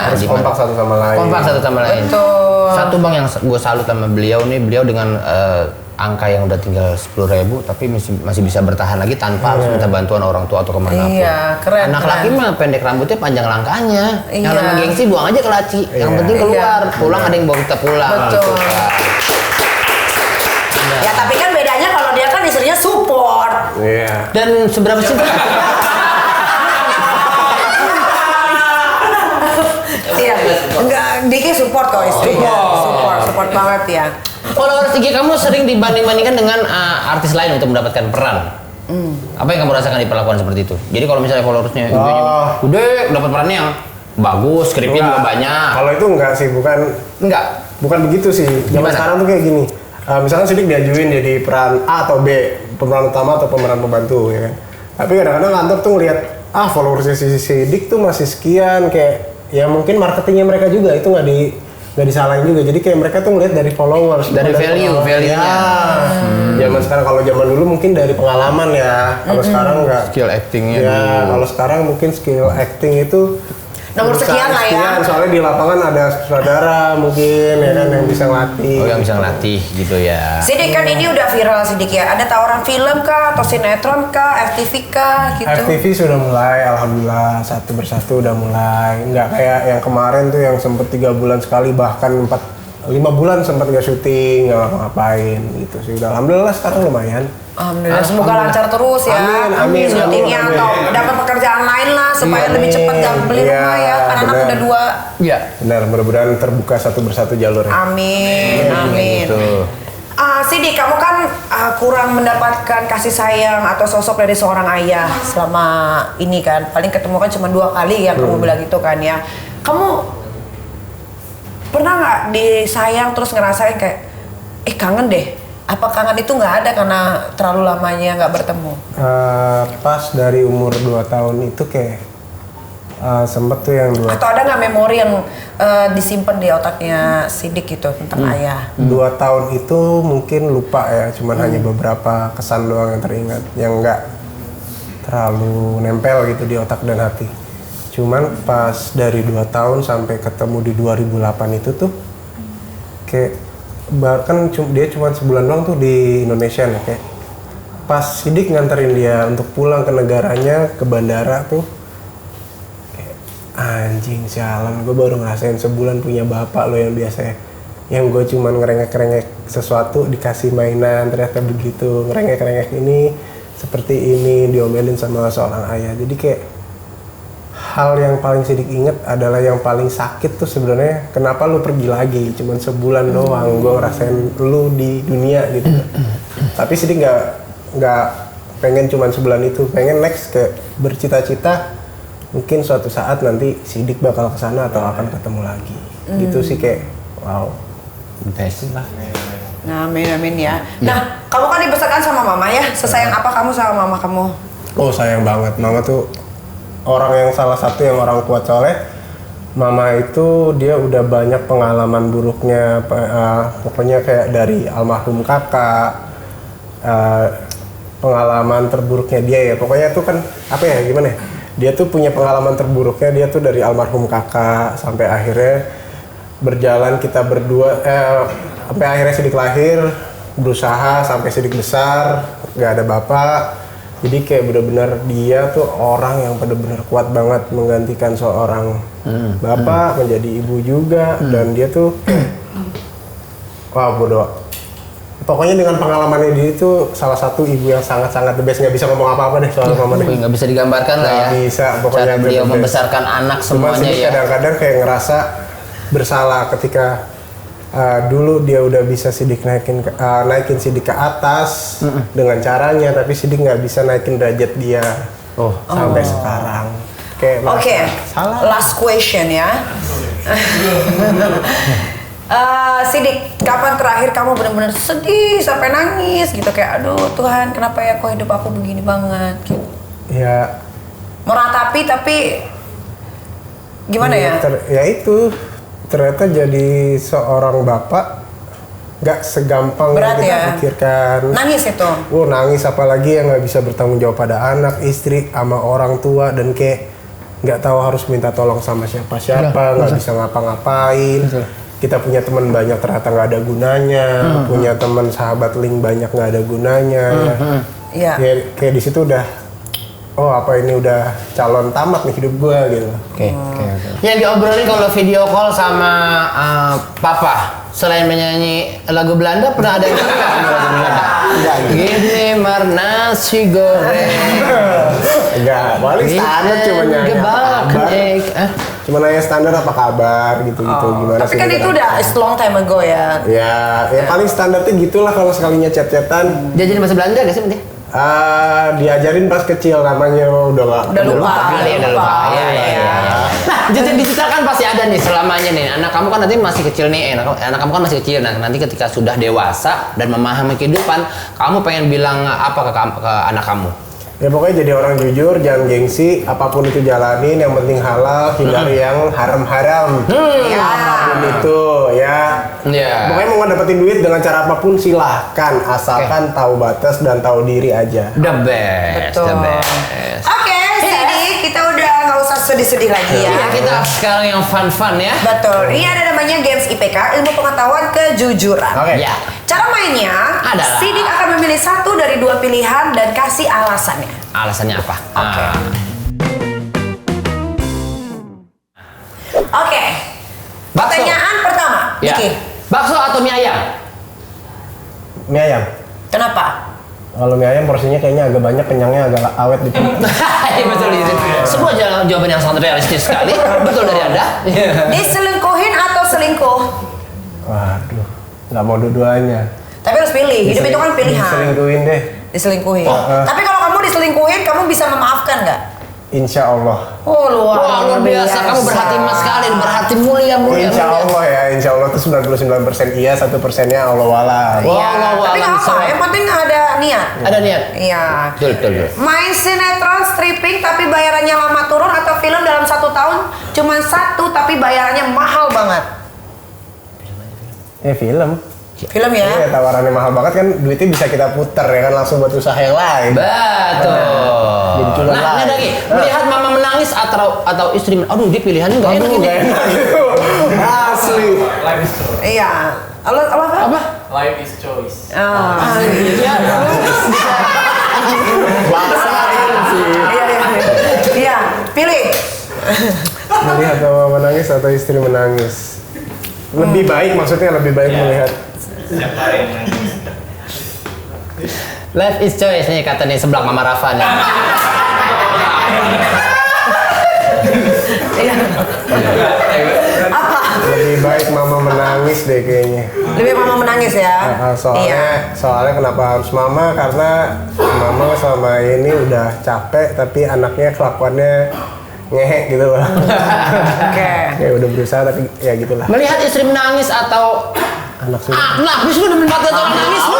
S5: Harus
S1: Gimana?
S5: kompak satu sama lain.
S1: Kompak satu sama lain.
S2: Betul.
S1: Satu bang yang gue salut sama beliau nih, beliau dengan angka yang udah tinggal 10.000 tapi masih bisa bertahan lagi tanpa harus minta bantuan orang tua atau kemana pun.
S2: Iya, keren,
S1: Anak
S2: keren.
S1: laki mah pendek rambutnya panjang langkahnya. Yang
S2: Iya.
S1: nama gengsi buang aja ke laci. Yang
S5: Iya.
S1: penting keluar,
S2: Iya.
S1: pulang ada yang bawa kita pulang.
S2: Betul.
S1: Gitu, kan.
S2: Ya tapi kan bedanya kalau dia kan istrinya support.
S5: Iya.
S1: Dan seberapa sih?
S2: Iya. Enggak, Diki support kok istrinya. Support banget ya.
S1: Followers IG kamu sering dibanding-bandingkan dengan artis lain untuk mendapatkan peran. Apa yang kamu rasakan di perlakuan seperti itu? Jadi kalau misalnya followersnya gede, dapat perannya yang bagus, skripnya juga
S5: Enggak.
S1: banyak.
S5: Kalau itu enggak sih,
S1: Enggak.
S5: bukan begitu sih. Zaman
S1: Gimana?
S5: sekarang tuh kayak gini. Misalkan Sidik diajuin jadi peran A atau B, pemeran utama atau pemeran pembantu ya kan. Tapi kadang-kadang kantor tuh ngelihat followersnya si Sidik tuh masih sekian, kayak ya mungkin marketingnya mereka juga itu nggak disalahin juga. Jadi kayak mereka tuh ngelihat dari followers,
S1: Dari
S5: bukan
S1: value-nya.
S5: Ya. Zaman sekarang, kalau zaman dulu mungkin dari pengalaman ya. Kalau sekarang nggak.
S1: Skill actingnya
S5: Ya,
S1: dulu.
S5: kalau sekarang mungkin skill acting itu
S2: Nomor
S5: berusaha
S2: sekian lah ya.
S5: sekian, soalnya di lapangan ada sutradara mungkin ya kan yang bisa ngelatih.
S1: Oh, yang bisa ngelatih gitu ya.
S2: Sidik kan ini udah viral Sidik ya. Ada tawaran film kah atau sinetron kah, FTV kah gitu.
S5: FTV sudah mulai, alhamdulillah satu persatu udah mulai. Nggak kayak yang kemarin tuh yang sempet 3 bulan sekali, bahkan 5 bulan sempat nggak syuting, nggak ngapain gitu sih. Udah alhamdulillah sekarang lumayan.
S2: Alhamdulillah, semoga lancar terus ya.
S5: Amin,
S2: Syutingnya
S5: amin.
S2: atau dapat pekerjaan lain lah supaya
S5: Iya,
S2: lebih cepat
S5: amin.
S2: gak beli
S5: Iya,
S2: rumah ya. Karena anak
S5: benar.
S2: udah 2.
S1: Iya.
S5: Benar, mudah-mudahan terbuka satu persatu jalurnya.
S2: Amin, amin.
S1: Gitu.
S2: Sidik, kamu kan kurang mendapatkan kasih sayang atau sosok dari seorang ayah selama ini kan. Paling ketemu kan cuma 2 kali yang kamu bilang gitu kan ya. Kamu pernah nggak disayang terus ngerasain kayak, kangen deh. Apa kangen itu nggak ada karena terlalu lamanya nggak bertemu?
S5: Pas dari umur 2 tahun itu kayak sempet tuh yang 2
S2: Atau ada nggak memori yang disimpan di otaknya Sidik gitu tentang ayah?
S5: 2 tahun itu mungkin lupa ya, cuman hanya beberapa kesan doang yang teringat, yang nggak terlalu nempel gitu di otak dan hati. Cuman pas dari 2 tahun sampai ketemu di 2008 itu tuh kayak bahkan dia cuma sebulan doang tuh di Indonesia nih, kayak pas Sidik nganterin dia untuk pulang ke negaranya, ke bandara tuh kayak anjing sialan, gue baru ngerasain sebulan punya bapak lo yang biasa yang gue cuman ngerengek-ngerengek sesuatu dikasih mainan, ternyata begitu ngerengek-ngerengek ini seperti ini diomelin sama seorang ayah. Jadi kayak hal yang paling Sidik inget adalah yang paling sakit tuh sebenarnya kenapa lu pergi lagi, cuman sebulan doang gue ngerasain lu di dunia gitu. Tapi Sidik nggak pengen cuman sebulan itu, pengen next kayak bercita-cita mungkin suatu saat nanti Sidik bakal kesana atau akan ketemu lagi. Gitu sih kayak wow.
S1: Best lah.
S2: Nah, amin ya. Nah, kamu kan dibesarkan sama mama ya. Sesayang apa kamu sama mama kamu?
S5: Oh sayang banget, mama tuh orang yang salah satu yang orang tua soalnya. Mama itu dia udah banyak pengalaman buruknya, pokoknya kayak dari almarhum kakak, pengalaman terburuknya dia ya. Pokoknya tuh kan apa ya gimana? Dia tuh punya pengalaman terburuknya dia tuh dari almarhum kakak sampai akhirnya berjalan kita berdua, sampai akhirnya Sidik lahir, berusaha sampai Sidik besar, nggak ada bapak. Jadi kayak benar-benar dia tuh orang yang benar-benar kuat banget menggantikan seorang bapak, menjadi ibu juga, dan dia tuh wah bodoh. Pokoknya dengan pengalamannya dia itu salah satu ibu yang sangat-sangat the best, nggak bisa ngomong apa-apa deh soal mama deh.
S1: Nggak bisa digambarkan lah ya.
S5: Nggak bisa, pokoknya
S1: cara beliau
S5: the best.
S1: membesarkan anak
S5: Cuma
S1: semuanya
S5: Sidik
S1: ya.
S5: kadang-kadang kayak ngerasa bersalah ketika dulu dia udah bisa Sidik naikin Sidik ke atas dengan caranya, tapi Sidik nggak bisa naikin derajat dia sampai sekarang. Kayak
S2: Oke,
S5: salah.
S2: last question ya. Sidik, kapan terakhir kamu benar-benar sedih sampai nangis gitu kayak aduh Tuhan kenapa ya kok hidup aku begini banget gitu.
S5: Ya.
S2: Meratapi tapi gimana ya?
S5: Ya itu ternyata jadi seorang bapak nggak segampang
S2: Berat
S5: yang kita
S2: ya?
S5: pikirkan.
S2: Nangis itu.
S5: Nangis apalagi yang nggak bisa bertanggung jawab pada anak, istri, sama orang tua dan kayak nggak tahu harus minta tolong sama siapa-siapa, nggak bisa ngapa-ngapain. Kita punya teman banyak ternyata nggak ada gunanya, punya teman sahabat link banyak nggak ada gunanya.
S2: Iya.
S5: Kayak di situ udah, oh apa ini udah calon tamat nih hidup gua gitu.
S1: Oke. Yang diobrolin kalau video call sama papa selain menyanyi lagu Belanda pernah ada yang suka lagu Belanda? Gini marna si goreng.
S5: Enggak, paling standar cuma nyanyi apa kabar. Cuma nanya standar apa kabar gitu-gitu gimana
S2: Tapi
S5: sih.
S2: kan itu udah it's long time ago ya.
S5: Ya paling standarnya gitulah kalau sekalinya chat-chatan.
S1: Diajarin bahasa Belanda gak sih nanti?
S5: Diajarin pas kecil namanya udah
S2: lupa
S1: kali, udah lupa. Iya. Nah, jadi diceritakan pasti ada nih selamanya nih. Anak kamu kan nanti masih kecil nih, anak kamu kan masih kecil. Nah, nanti ketika sudah dewasa dan memahami kehidupan, kamu pengen bilang apa ke anak kamu?
S5: Ya pokoknya jadi orang jujur, jangan gengsi, apapun itu jalanin, yang penting halal, hindari yang haram-haram. Apapun itu ya. Pokoknya mau dapetin duit dengan cara apapun silahkan, asalkan tahu batas dan tahu diri aja.
S1: The best,
S2: Betul.
S1: the best.
S2: Oke, Sidik, kita udah nggak usah sedih-sedih lagi ya.
S1: Iya, kita sekarang yang fun-fun ya.
S2: Betul. Ini ada namanya games IPK, ilmu pengetahuan kejujuran.
S5: Oke.
S1: Ya.
S2: Cara mainnya,
S1: Adalah.
S2: Sidik akan memilih satu dari dua pilihan dan kasih alasannya.
S1: Alasannya apa?
S2: Oke. Oke.
S1: Bakso.
S2: Pertanyaan pertama,
S1: Ya.
S2: Diki.
S1: Bakso atau mie ayam?
S5: Mie ayam.
S2: Kenapa?
S5: Kalau mie ayam porsinya kayaknya agak banyak, kenyangnya agak awet di perut.
S1: Iya betul itu. Semua jawaban yang sangat realistis sekali. Betul dari Anda.
S2: Diselingkuhin atau selingkuh?
S5: Waduh, nggak mau dua-duanya.
S2: Tapi harus pilih. Hidup itu kan pilihan.
S5: Diselingkuhin deh.
S2: Diselingkuhin. Tapi kalau kamu diselingkuhin, kamu bisa memaafkan nggak?
S5: Insya Allah.
S2: Oh
S1: Wah, luar biasa. Kamu berhati emas sekali, berhati mulia.
S5: Insya Allah ya, insya Allah tuh 99% iya, 1%-nya Allah wala.
S2: Iya.
S1: Wah,
S2: Tapi nggak apa. Yang penting ada niat.
S1: Ada niat.
S2: Iya.
S1: Betul.
S2: Main sinetron stripping tapi bayarannya lama turun atau film dalam 1 tahun cuma 1 tapi bayarannya mahal banget.
S5: Film.
S2: Film ya.
S5: Iya, tawarannya mahal banget kan, duitnya bisa kita puter ya kan, langsung buat usaha yang lain.
S1: Betul.
S5: Jadi culun
S1: Nah, ini
S5: lain.
S1: lagi. Melihat mama menangis atau istri aduh dia pilihannya nggak enak
S5: Aduh,
S1: ini.
S5: nggak enak itu. Asli.
S6: Life is choice.
S2: Iya. Apa?
S1: Apa?
S6: Life is choice.
S2: Ah.
S1: Iya.
S5: Maksain sih.
S2: Iya. Pilih.
S5: Melihat mama menangis atau istri menangis. Lebih baik, maksudnya lebih baik melihat.
S6: Siapa yang nangis?
S1: Life is choice nih kata nih sebelah Mama Rafa nih.
S2: Apa?
S5: Lebih baik mama menangis deh kayaknya.
S2: Lebih mama menangis ya.
S5: Soalnya kenapa harus mama? Karena mama selama ini udah capek tapi anaknya kelakuannya ngehe gitu loh.
S2: Oke.
S5: Ya udah berusaha tapi ya gitulah.
S1: Melihat istri menangis atau
S5: Anak sudah.
S1: nangis lu demen banget orang nangis lu.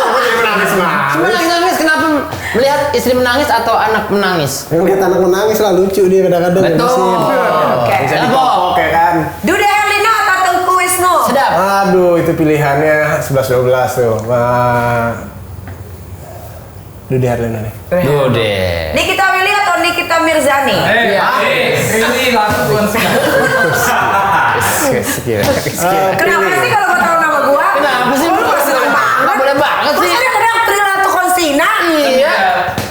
S1: Nangis kenapa melihat istri menangis atau anak menangis?
S5: Yang lihat anak menangis lah lucu dia kadang-kadang.
S1: Betul.
S2: Oke.
S5: Bisa dipokok ya kan.
S2: Dude Herlino atau Tengku Wisnu?
S1: Sedap.
S5: Aduh itu pilihannya 11-12 tuh. Dude Herlino nih.
S1: Dude.
S2: Nikita Willy atau Nikita Mirzani?
S6: Ini langsung konsisten.
S2: Kenapa sih kalau mau tahu nama gua?
S1: Kenapa sih lu seneng banget? Nggak boleh banget sih.
S2: Masa dia teriak Prilatu Konsina?
S1: Iya.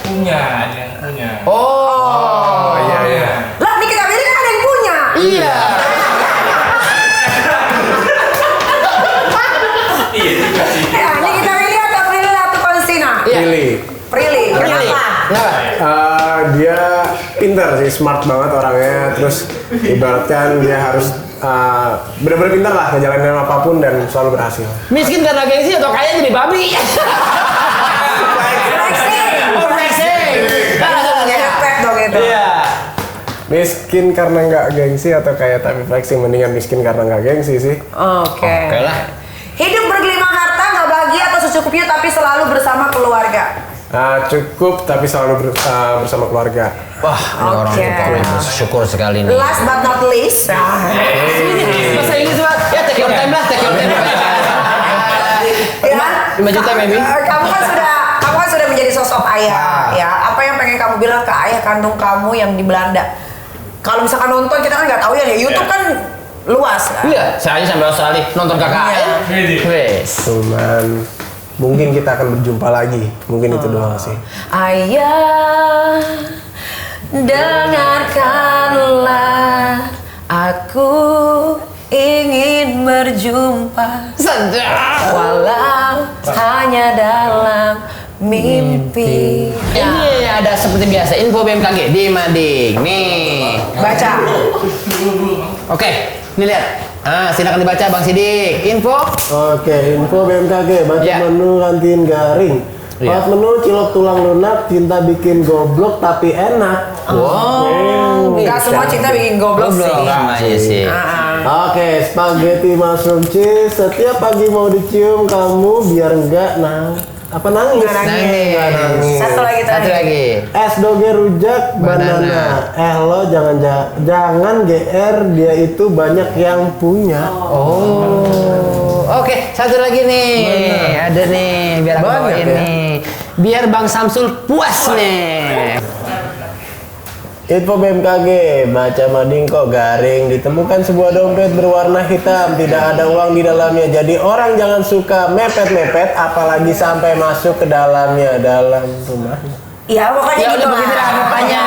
S6: Punya, ada yang punya.
S1: Oh.
S6: Iya.
S2: Lah Nikita Willy kan ada yang punya.
S1: Iya.
S6: Iya juga sih.
S2: Ya, Nikita Willy atau Prilatu Konsina?
S5: Pilih.
S2: Prilly. Kenapa?
S1: Kenapa?
S5: Dia pintar sih, smart banget orangnya. Terus ibaratkan dia harus benar-benar pintar lah ngejalanin apapun dan selalu berhasil.
S1: Miskin karena gengsi atau kaya jadi babi? Oh, flexing.
S2: Ngepet dong itu.
S1: Iya.
S5: Miskin karena nggak gengsi atau kaya tapi flexing, mendingan miskin karena nggak gengsi sih.
S2: Oke.
S1: Oke lah.
S2: Hidup bergelimang harta, nggak bahagia atau secukupnya tapi selalu bersama keluarga.
S5: Cukup tapi selalu bersama keluarga.
S1: Wah, ini orang
S2: Oke.
S1: tuh bersyukur sekali nih.
S2: Last but not least.
S1: Bahasa Inggris Pak. Ya take your time lah, take your time.
S2: Ya,
S1: 5 juta maybe.
S2: Kamu kan sudah menjadi sosok ayah, ya. Apa yang pengen kamu bilang ke ayah kandung kamu yang di Belanda? Kalau misalkan nonton kita kan nggak tahu ya, YouTube kan luas. Kan?
S1: Iya, saya aja sampai Australia nonton KKN. Wes.
S5: Cuman mungkin kita akan berjumpa lagi. Mungkin itu doang sih.
S2: Ayah, dengarkanlah, aku ingin berjumpa walau hanya dalam mimpi.
S1: Ini ada seperti biasa info BMKG di Mading. Nih.
S2: Baca.
S1: Oke, nih lihat. Silakan dibaca Bang Sidik. Info.
S5: Oke, info BMKG, baca
S1: Ya.
S5: menu kantin garing.
S1: Iya.
S5: Pas menu cilok tulang lunak, cinta bikin goblok tapi enak.
S1: Wow.
S2: Enggak semua cinta bikin goblok sih.
S1: Iya sih.
S5: Oke, spaghetti mushroom cheese. Setiap pagi mau dicium kamu biar enggak nangis.
S2: Nggak nangis.
S5: Nggak nangis.
S2: Satu lagi.
S5: Es doger rujak banana. Lo jangan GR, dia itu banyak yang punya.
S1: Oh. Oke, satu lagi nih. Ada nih, biar aku
S5: Banyak
S1: bawain
S5: ya?
S1: nih. Biar Bang Samsul puas nih.
S5: Info BMKG, baca mading kok garing. Ditemukan sebuah dompet berwarna hitam, tidak ada uang di dalamnya. Jadi orang jangan suka mepet-mepet, apalagi sampai masuk ke dalamnya, dalam rumahnya.
S2: Ya pokoknya
S1: Ya
S2: gitu
S1: udah begitu
S2: lah.
S1: lah pokoknya.